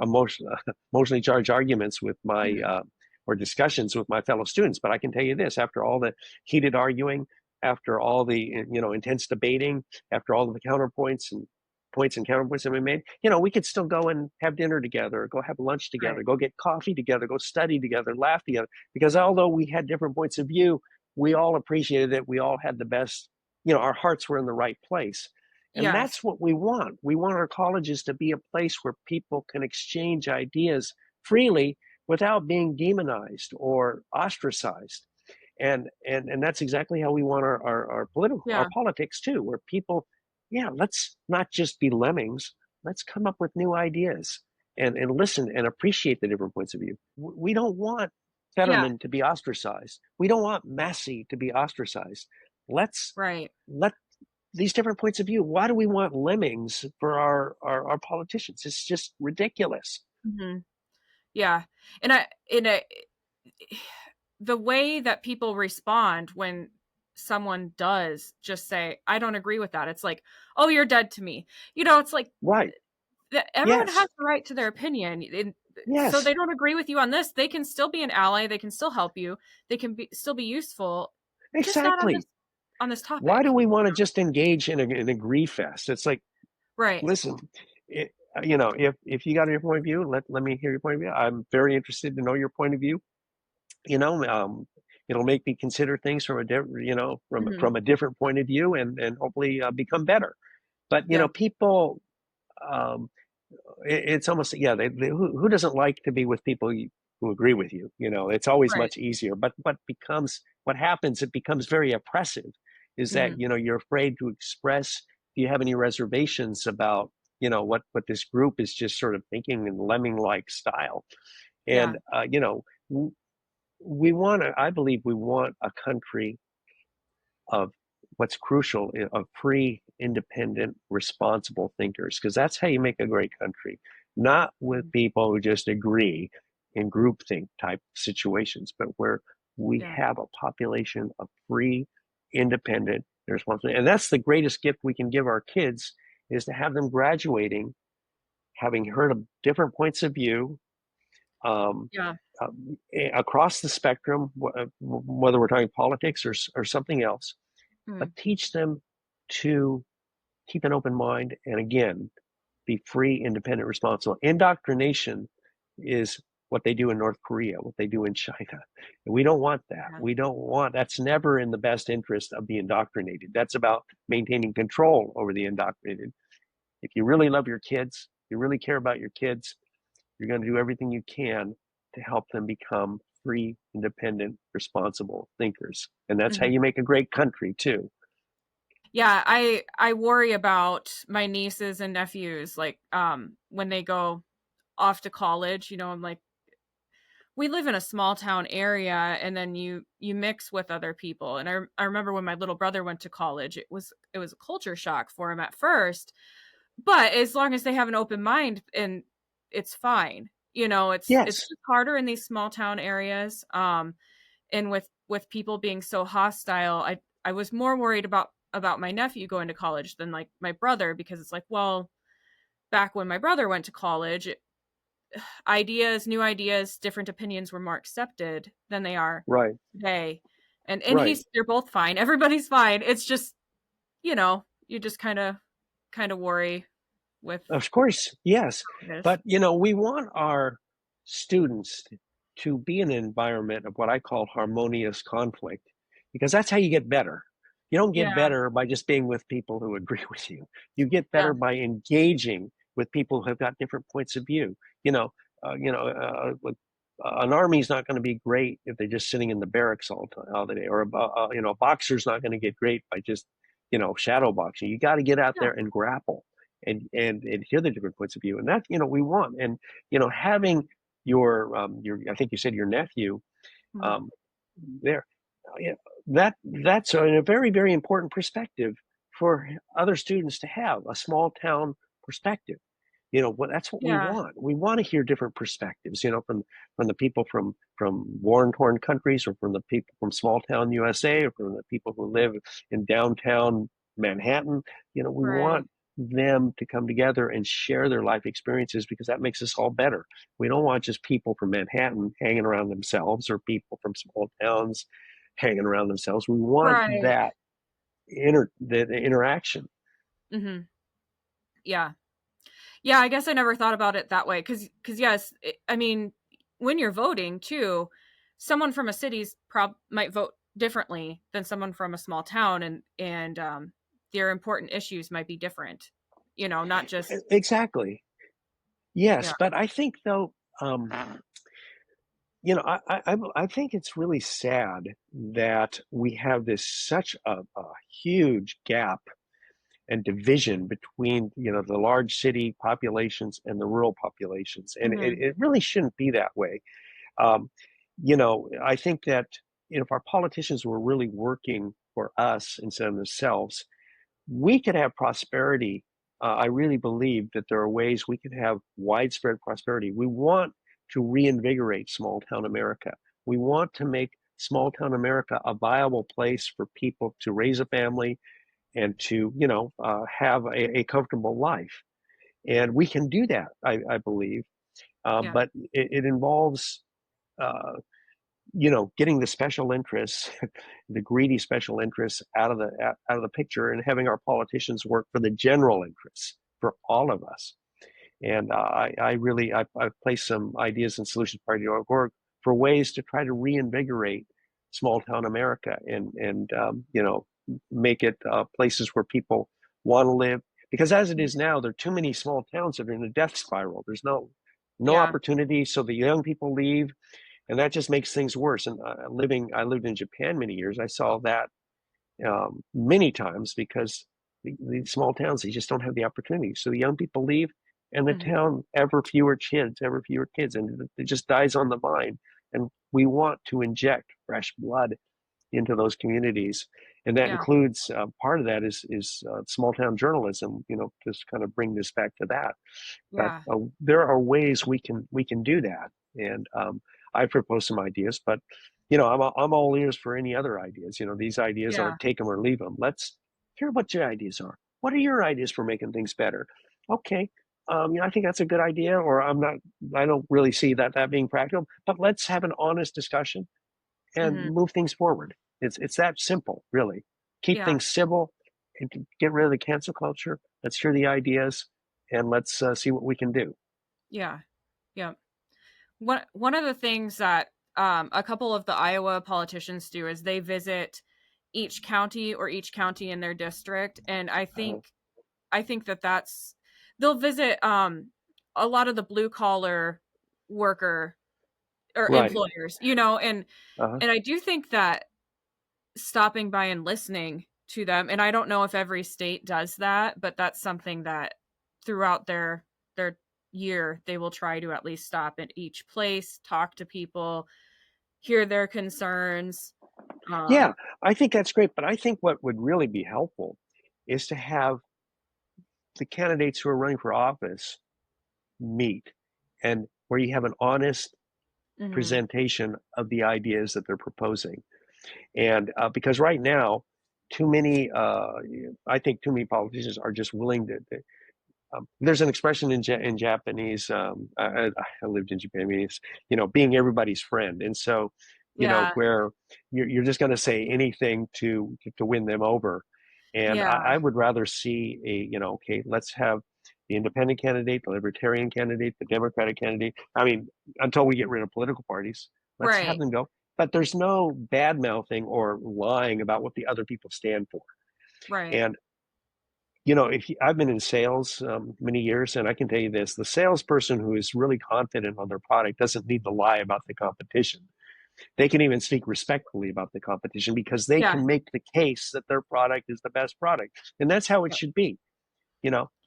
emotionally charged arguments with my hmm or discussions with my fellow students. But I can tell you this: after all the heated arguing, after all the intense debating, after all of the counterpoints and points and counterpoints that we made, we could still go and have dinner together, go have lunch together, right, go get coffee together, go study together, laugh together. Because although we had different points of view, we all appreciated that we all had the best, our hearts were in the right place. And yes, that's what we want. We want our colleges to be a place where people can exchange ideas freely without being demonized or ostracized. And that's exactly how we want our yeah, politics too, where people, yeah, let's not just be lemmings. Let's come up with new ideas and listen and appreciate the different points of view. We don't want yeah, Fetterman to be ostracized. We don't want Massey to be ostracized. Let's right, let these different points of view. Why do we want lemmings for our politicians? It's just ridiculous. hmm yeah, and I in a the way that people respond when someone does just say, "I don't agree with that," it's like, "Oh, you're dead to me." It's like Right. everyone Yes. has the right to their opinion. So Yes. they don't agree with you on this. They can still be an ally. They can still help you. They can still be useful, just not on Exactly. this Why do topic. we want to just engage in a grief fest? It's like, Right. listen, it, if you got your point of view, let me hear your point of view. I'm very interested to know your point of view. You know, um, it'll make me consider things from a Hmm. from a different point of view, and hopefully become better. But Yeah. people, um, it's almost, yeah, who doesn't like to be with people who agree with you? It's always Right. much easier. But what happens, it becomes very oppressive, is that Hmm. you're afraid to express. Do you have any reservations about what this group is just sort of thinking in lemming like style? Yeah. And we want to, I believe we want a country of what's crucial, of free, independent, responsible thinkers, because that's how you make a great country. Not with Mhm. people who just agree in groupthink type situations, but where we Yeah. have a population of free, independent, responsible. And that's the greatest gift we can give our kids, is to have them graduating, having heard of different points of view, um, Yeah. across the spectrum, whether we're talking politics or something else, but Mm. teach them to keep an open mind and, again, be free, independent, responsible. Indoctrination is what they do in North Korea, what they do in China. And we don't want that. Yeah. We don't want, that's never in the best interest of the indoctrinated. That's about maintaining control over the indoctrinated. If you really love your kids, you really care about your kids, you're going to do everything you can to help them become free, independent, responsible thinkers. And that's how Hmm. you make a great country, too. Yeah, I worry about my nieces and nephews, like, when they go off to college. I'm like, we live in a small town area, and then you mix with other people. And I remember when my little brother went to college, it was a culture shock for him at first, but as long as they have an open mind, and it's fine. It's Yes, just harder in these small town areas. And with people being so hostile, I was more worried about my nephew going to college than like my brother, because it's like, well, back when my brother went to college, new ideas, different opinions were more accepted than they are right, today. And right. they're both fine. Everybody's fine. It's just, you just kind of worry with Of course, yes. this. But, we want our students to be in an environment of what I call harmonious conflict, because that's how you get better. You don't get Yeah. better by just being with people who agree with you. You get Yeah. better by engaging with people who have got different points of view. An army's not going to be great if they're just sitting in the barracks all the day, or a boxer's not going to get great by just, shadow boxing. You got to get out Yeah. there and grapple and hear the different points of view, and that we want. And having your I think you said your nephew Mhm. um, there, yeah, that's a very, very important perspective for other students to have, a small town perspective. That's what we Yeah. want. We want to hear different perspectives, from the people from war-torn countries, or from the people from small town USA, or from the people who live in downtown Manhattan. We Right. want them to come together and share their life experiences, because that makes us all better. We don't want just people from Manhattan hanging around themselves, or people from small towns hanging around themselves. We want Right. that the interaction. Mhm. Yeah. Yeah, I guess I never thought about it that way, cuz yes, I mean, when you're voting too, someone from a city's might vote differently than someone from a small town, and their important issues might be different. Not just. Exactly. Yes, Yeah. but I think, though, um, I think it's really sad that we have this such a huge gap and division between the large city populations and the rural populations, and it, Mhm. it really shouldn't be that way. Um, I think that if our politicians were really working for us instead of themselves, we could have prosperity. I really believe that there are ways we could have widespread prosperity. We want to reinvigorate small town America. We want to make small town America a viable place for people to raise a family and to, have a comfortable life. And we can do that, I believe. Yeah. But it involves, uh, getting the special interests, the greedy special interests out of the picture, and having our politicians work for the general interests for all of us. And I really I've placed some ideas in Solutions Party.org for ways to try to reinvigorate small town America and make it places where people want to live. Because as it Mhm. is now, there are too many small towns that are in a death spiral. There's no Yeah. opportunity, so the young people leave, and that just makes things worse. And I lived in Japan many years. I saw that many times because these small towns, they just don't have the opportunity. So the young people leave, and the Mhm. town ever fewer kids, and it just dies on the vine. And we want to inject fresh blood into those communities, and that Yeah. includes part of that is small town journalism. Just kind of bring this back to that. But Yeah. there are ways we can do that, and I propose some ideas. But I'm all ears for any other ideas. These ideas Yeah. aren't take them or leave them. Let's hear what your ideas are. What are your ideas for making things better? Okay, I think that's a good idea, or I'm not. I don't really see that being practical. But let's have an honest discussion and Mhm. move things forward. It's that simple, really. Keep Yeah. things civil and get rid of the cancel culture. Let's hear the ideas and let's see what we can do. Yeah. Yeah. One of the things that a couple of the Iowa politicians do is they visit each county in their district, and Uh, I think that that's they'll visit a lot of the blue collar worker or right. employers, Uh, and I do think that stopping by and listening to them, and I don't know if every state does that, but that's something that throughout their year they will try to at least stop at each place, talk to people, hear their concerns. yeah, Um I think that's great. But I think what would really be helpful is to have the candidates who are running for office meet and where you have an honest mhm. presentation of the ideas that they're proposing. And because right now, too many, I think too many politicians are just willing to. There's an expression in Japanese. I lived in Japan. I mean, it's being everybody's friend, and so Yeah. where you're just going to say anything to win them over. And Yeah. I would rather see okay, let's have the independent candidate, the libertarian candidate, the Democratic candidate. I mean, until we get rid of political parties, let's have Right. them go. But there's no bad mouthing or lying about what the other people stand for. Right. And if I've been in sales many years, and I can tell you this: the salesperson who is really confident on their product doesn't need to lie about the competition. They can even speak respectfully about the competition because they Yeah. can make the case that their product is the best product, and that's how it should be.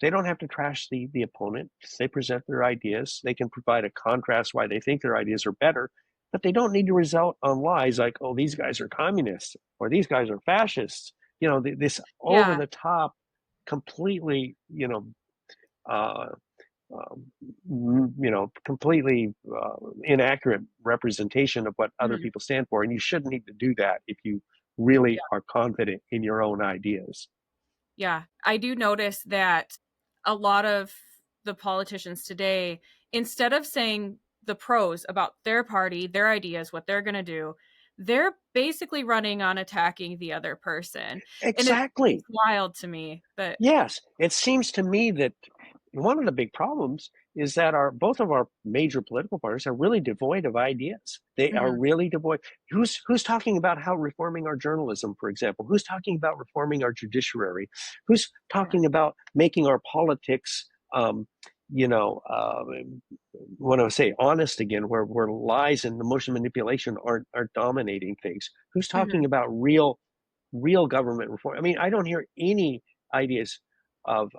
They don't have to trash the opponent. They present their ideas. They can provide a contrast why they think their ideas are better, but they don't need to result on lies like, "Oh, these guys are communists" or "These guys are fascists." This over Yeah. the top, completely, uh, um, completely inaccurate representation of what other Mhm. people stand for, and you shouldn't need to do that if you really are confident in your own ideas. Yeah, I do notice that a lot of the politicians today, instead of saying the pros about their party, their ideas, what they're going to do, they're basically running on attacking the other person. And it's Exactly. wild to me that Yes, it seems to me that one of the big problems is that our both of our major political parties are really devoid of ideas. They are Mhm. really devoid. Who's talking about how reforming our journalism, for example? Who's talking about reforming our judiciary? Who's Yeah. talking about making our politics, you know, uh, want to say honest again, where lies and emotion manipulation aren't dominating things? Who's talking Mhm. about real government reform? I mean, I don't hear any ideas of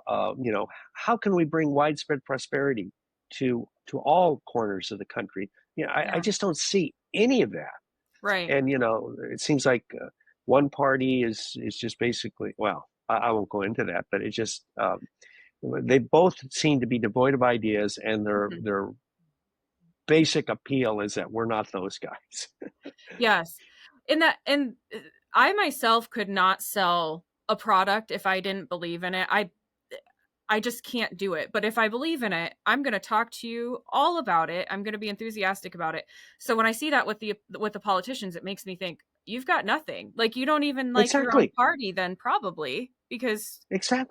how can we bring widespread prosperity to all corners of the country. I Yeah. just don't see any of that. Right. And it seems like one party is just basically, well, I won't go into that, but it just they both seem to be devoid of ideas, and Mhm. their basic appeal is that we're not those guys. Yes. I myself could not sell a product if I didn't believe in it. I just can't do it. But if I believe in it, I'm going to talk to you all about it. I'm going to be enthusiastic about it. So when I see that with the politicians, it makes me think you've got nothing. Like you don't even like your own Exactly, party then probably because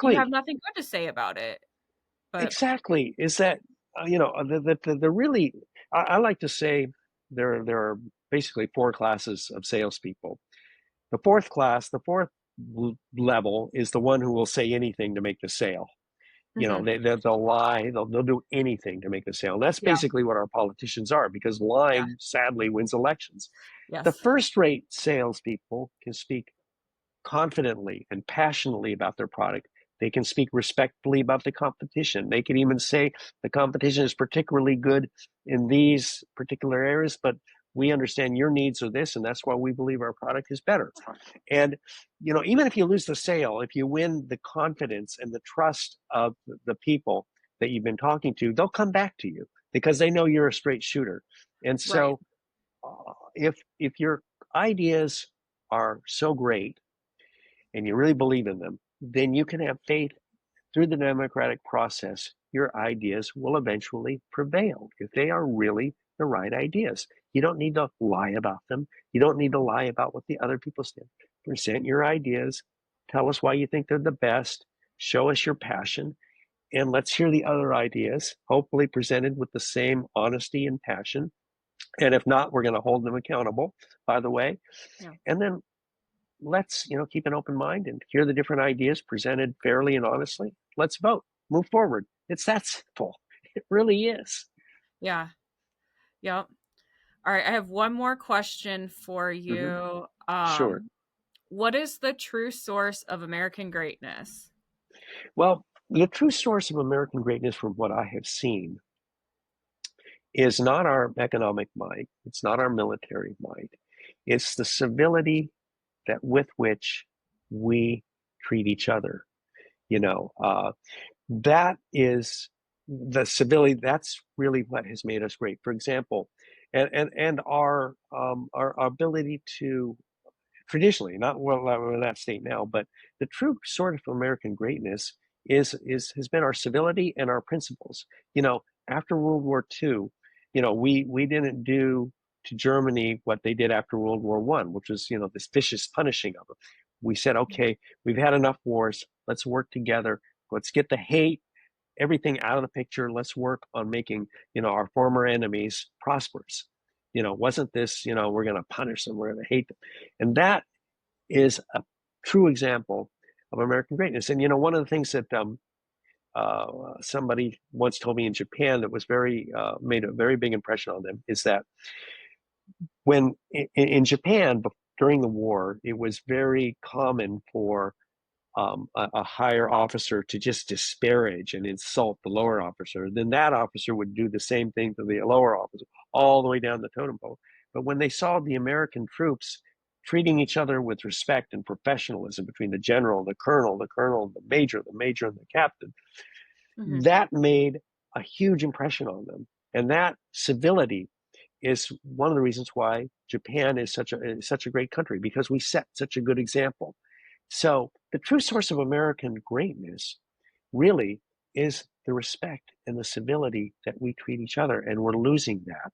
you have exactly. nothing good to say about it. But Exactly. Is that the really? I like to say there are. basically four classes of salespeople. The fourth class, the fourth level, is the one who will say anything to make the sale. Hmm. They'll lie, they'll do anything to make the sale. And that's Yeah. basically what our politicians are, because Yeah. lying sadly wins elections. The Yes. first rate salespeople can speak confidently and passionately about their product. They can speak respectfully about the competition. They can even say the competition is particularly good in these particular areas, but we understand your needs are this, and that's why we believe our product is better. And even if you lose the sale, if you win the confidence and the trust of the people that you've been talking to, they'll come back to you because they know you're a straight shooter. And Right. so, if your ideas are so great and you really believe in them, then you can have faith through the democratic process. Your ideas will eventually prevail if they are really the right ideas. You don't need to lie about them. You don't need to lie about what the other people stand. Present your ideas. Tell us why you think they're the best. Show us your passion. And let's hear the other ideas, hopefully presented with the same honesty and passion. And if not, we're going to hold them accountable, by the way. Yeah. And then let's keep an open mind and hear the different ideas presented fairly and honestly. Let's vote, move forward. It's that simple. It really is. Yeah. Yep. All right. I have one more question for Mm-hmm. you. Sure. What is the true source of American greatness? Well, the true source of American greatness, from what I have seen, is not our economic might. It's not our military might. It's the civility that with which we treat each other. You know, that is the civility. That's really what has made us great. For example, and our ability to traditionally, not well, we're in that state now, but the true sort of American greatness is has been our civility and our principles. After World War II, we didn't do to Germany what they did after World War One, which was this vicious punishing of them. We said, okay, we've had enough wars. Let's work together. Let's get the hate, everything out of the picture. Let's work on making our former enemies prosperous. Wasn't this we're going to punish them, we're going to hate them, and that is a true example of American greatness. And one of the things that somebody once told me in Japan that was very made a very big impression on them is that when in Japan during the war, it was very common for a higher officer to just disparage and insult the lower officer. Then that officer would do the same thing to the lower officer, all the way down the totem pole. But when they saw the American troops treating each other with respect and professionalism between the general, the colonel, the major, and the captain, Hmm. that made a huge impression on them. And that civility is one of the reasons why Japan is such a great country, because we set such a good example. So the true source of American greatness really is the respect and the civility that we treat each other, and we're losing that.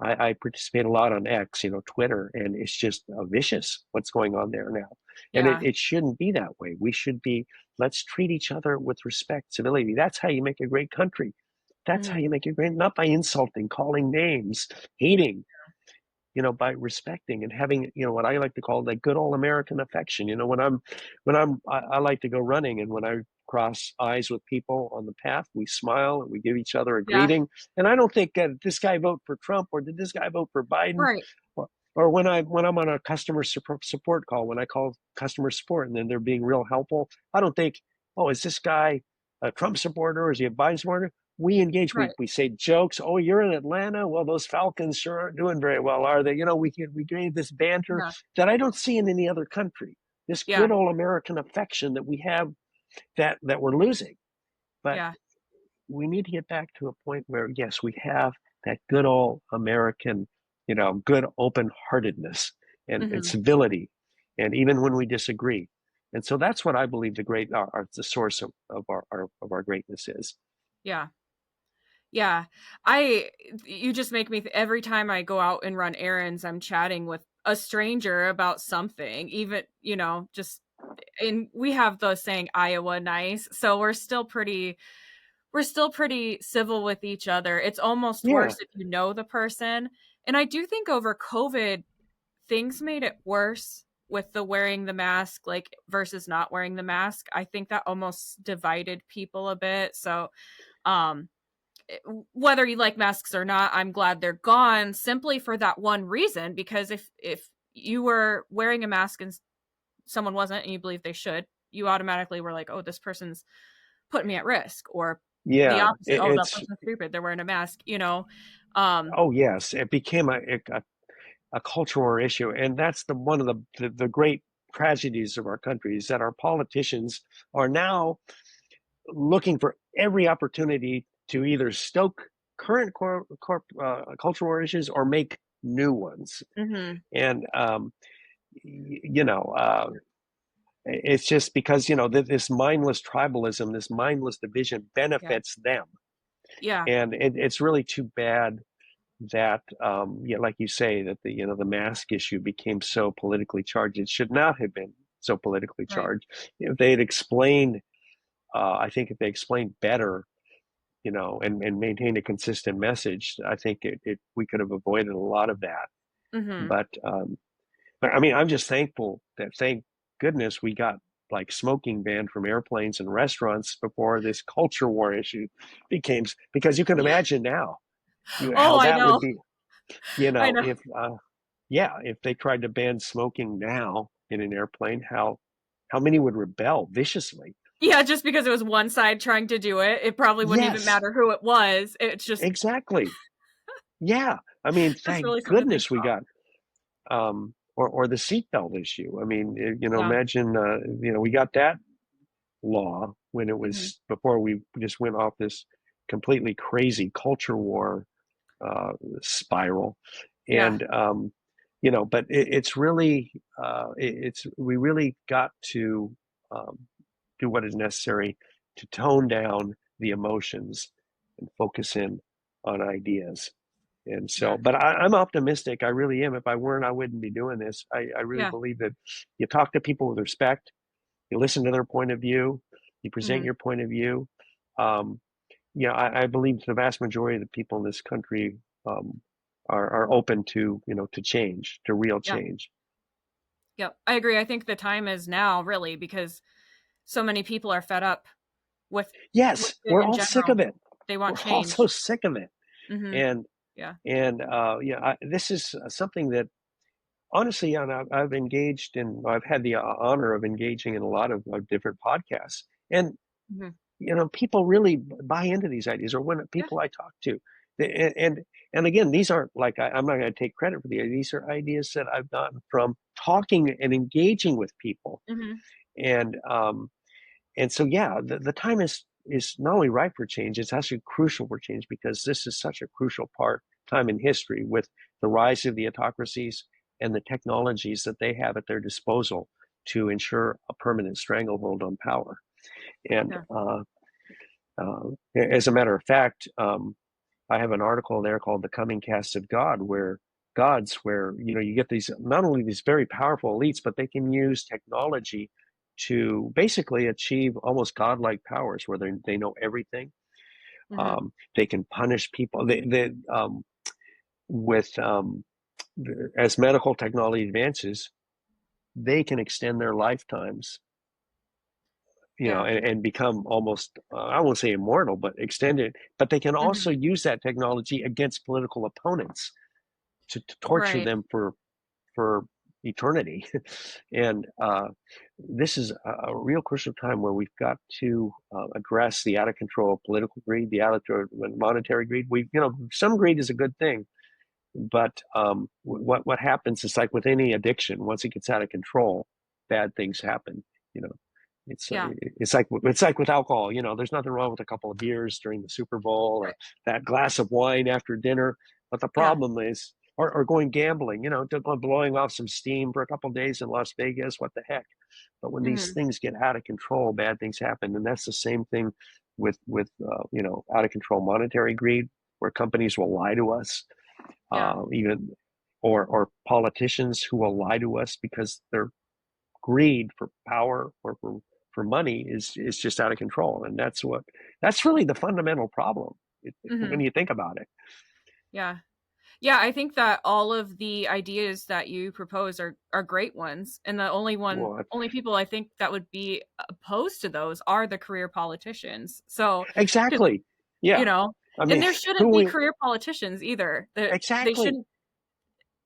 I participate a lot on X, Twitter, and it's just vicious what's going on there now. And Yeah. it shouldn't be that way. We should be, let's treat each other with respect, civility. That's how you make a great country. That's how Hmm. you make it great, not by insulting, calling names, hating, by respecting and having, what I like to call the good old American affection. I like to go running, and when I cross eyes with people on the path, we smile and we give each other a Yeah. greeting. And I don't think, did this guy vote for Trump or did this guy vote for Biden? Right. Or when I'm on a customer support call, when I call customer support and then they're being real helpful, I don't think, oh, is this guy a Trump supporter or is he a Biden supporter? We engage. We Right. we say jokes. Oh, you're in Atlanta. Well, those Falcons sure aren't doing very well, are they? We create this banter Yeah. that I don't see in any other country. This Yeah. good old American affection that we have that we're losing. But Yeah. we need to get back to a point where yes, we have that good old American, good open heartedness and Hmm. civility, and even when we disagree. And so that's what I believe the source of our greatness is. Yeah. Yeah. I you just make me every time I go out and run errands, I'm chatting with a stranger about something, even, just and we have the saying Iowa nice. So we're still pretty civil with each other. It's almost Yeah. worse if you know the person And I do think over COVID, things made it worse with the wearing the mask, like versus not wearing the mask. I think that almost divided people a bit. So, um, whether you like masks or not, I'm glad they're gone simply for that one reason. Because if you were wearing a mask and someone wasn't, and you believe they should, you automatically were like, oh, this person's putting me at risk, or the Yeah, opposite, oh, that it's person's stupid, they're wearing a mask, you know. Um, oh yes, it became a cultural issue, and that's the one of the great tragedies of our country is that our politicians are now looking for every opportunity to either stoke current cultural war issues or make new ones. mhm, And you know, it's just because this mindless tribalism, this mindless division yeah, benefits them, yeah, and it's really too bad that yeah, like you say, that the mask issue became so politically charged. It should not have been so politically right, charged. If they had explained, I think if they explained better, and maintained a consistent message, I think we could have avoided a lot of that. mhm, But I mean, I'm just thankful that, thank goodness, we got like smoking banned from airplanes and restaurants before this culture war issue became, because you can yeah. imagine now Oh, how I that would know, be, I know. if yeah, if they tried to ban smoking now in an airplane, how many would rebel viciously? Yeah, just because it was one side trying to do it, it probably wouldn't even Yes, matter who it was. It's just exactly. Yeah, I mean, that's thank really something to think goodness we got or the seatbelt issue. I mean, about. imagine we got that law when it Yeah, mhm, was before we just went off this completely crazy culture war spiral, yeah, and but it's really it's we really got to um, do what is necessary to tone down the emotions and focus in on ideas. And so, yeah, but I'm optimistic. I really am. If I weren't, I wouldn't be doing this. I really yeah, believe that you talk to people with respect, you listen to their point of view, you present mhm, your point of view. Um, I believe the vast majority of the people in this country um, are open to to change, to real yeah, change. yep, I agree. I think the time is now, really, because so many people are fed up with Yes, it we're in all sick of general. it. They want We're all so change. sick of it. Mhm, And yeah, this is something that honestly, and I've engaged in. I've had the honor of engaging in a lot of different podcasts, and mhm, people really buy into these ideas, or when yeah, people I talk to, and again, these aren't like I'm not going to take credit for these are ideas that I've gotten from talking and engaging with people, mhm, and so yeah, the time is not only right for change, it's actually crucial for change because this is such a crucial time in history with the rise of the autocracies and the technologies that they have at their disposal to ensure a permanent stranglehold on power. And yeah, as a matter of fact, I have an article there called "The Coming Cast of God," where you get these not only these very powerful elites, but they can use technology to basically achieve almost godlike powers, where they know everything. mhm, They can punish people. With as medical technology advances, they can extend their lifetimes, yeah, and become almost, I won't say immortal, but extended. But they can also mhm, use that technology against political opponents to torture right, them for eternity. And this is a real crucial time where we've got to address the out of control political greed, the out of monetary greed. Some greed is a good thing, but what happens is like with any addiction, once it gets out of control, bad things happen. You know, yeah, it's like with alcohol. There's nothing wrong with a couple of beers during the Super Bowl or right, that glass of wine after dinner, but the yeah, problem is, or going gambling. Blowing off some steam for a couple of days in Las Vegas. What the heck? But when these mhm, things get out of control, bad things happen, and that's the same thing with out of control monetary greed, where companies will lie to us, yeah, even or politicians who will lie to us because their greed for power or for money is just out of control, and that's really the fundamental problem when mhm, you think about it. yeah. Yeah, I think that all of the ideas that you propose are great ones, and the What? only people I think that would be opposed to those are the career politicians. So, 'cause, Exactly. you Yeah. know, I and mean, there who shouldn't be we career politicians either. They exactly. shouldn't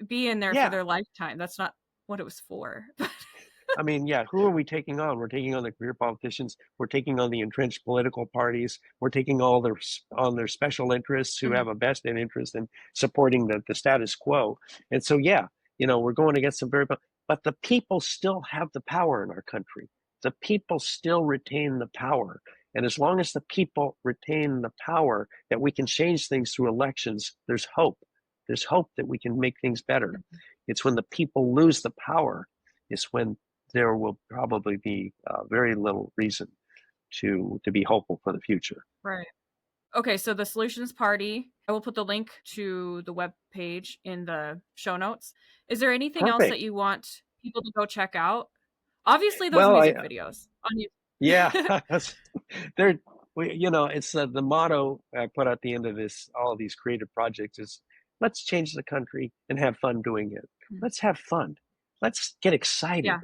be in there for Yeah. their lifetime. That's not what it was for. I mean, yeah, who are we taking on? We're taking on the career politicians. We're taking on the entrenched political parties. We're taking all their special interests who have Mhm, a vested interest in supporting the status quo. And so, yeah, we're going against some but the people still have the power in our country. The people still retain the power. And as long as the people retain the power that we can change things through elections, there's hope. There's hope that we can make things better. mhm. It's when the people lose the power is when there will probably be very little reason to be hopeful for the future. Right. Okay, so the Solutions Party, I will put the link to the web page in the show notes. Is there anything else that Perfect. you want people to go check out? Obviously, those Well, music videos on yeah, you. there. It's the motto I put at the end of all of these creative projects is let's change the country and have fun doing it. Let's have fun. Let's get excited. Yeah,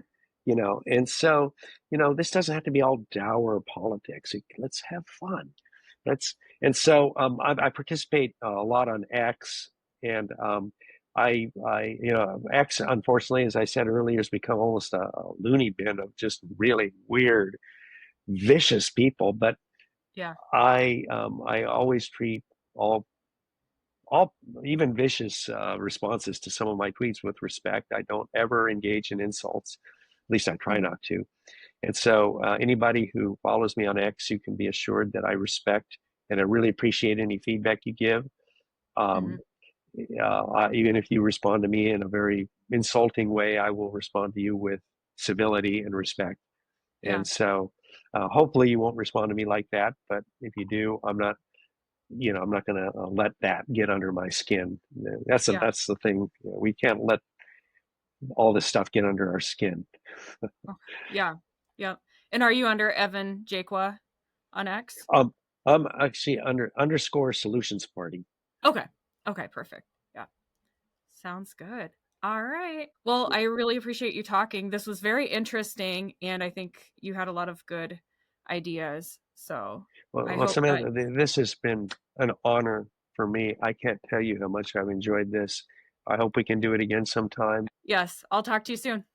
And so this doesn't have to be all dour politics. Let's have fun. Let's and so I participate a lot on X, and I X, unfortunately, as I said earlier, has become almost a loony bin of just really weird, vicious people. But yeah, I always treat all all even vicious responses to some of my tweets with respect. I don't ever engage in insults. At least I try mhm, not to. And so anybody who follows me on X, you can be assured that I respect and I really appreciate any feedback you give. mhm, Um, Even if you respond to me in a very insulting way, I will respond to you with civility and respect. yeah, And so hopefully you won't respond to me like that. But if you do, I'm not going to let that get under my skin. yeah, That's the thing. We can't let all this stuff get under our skin. okay, yeah, yeah. And are you under Evan Jaqua on X? Um, I'm actually underscore solutions party. Okay, okay, perfect. Yeah, sounds good. All right. Well, I really appreciate you talking. This was very interesting, and I think you had a lot of good ideas. So I Well, hope that Samantha, this has been an honor for me. I can't tell you how much I've enjoyed this. I hope we can do it again sometime. yes, I'll talk to you soon.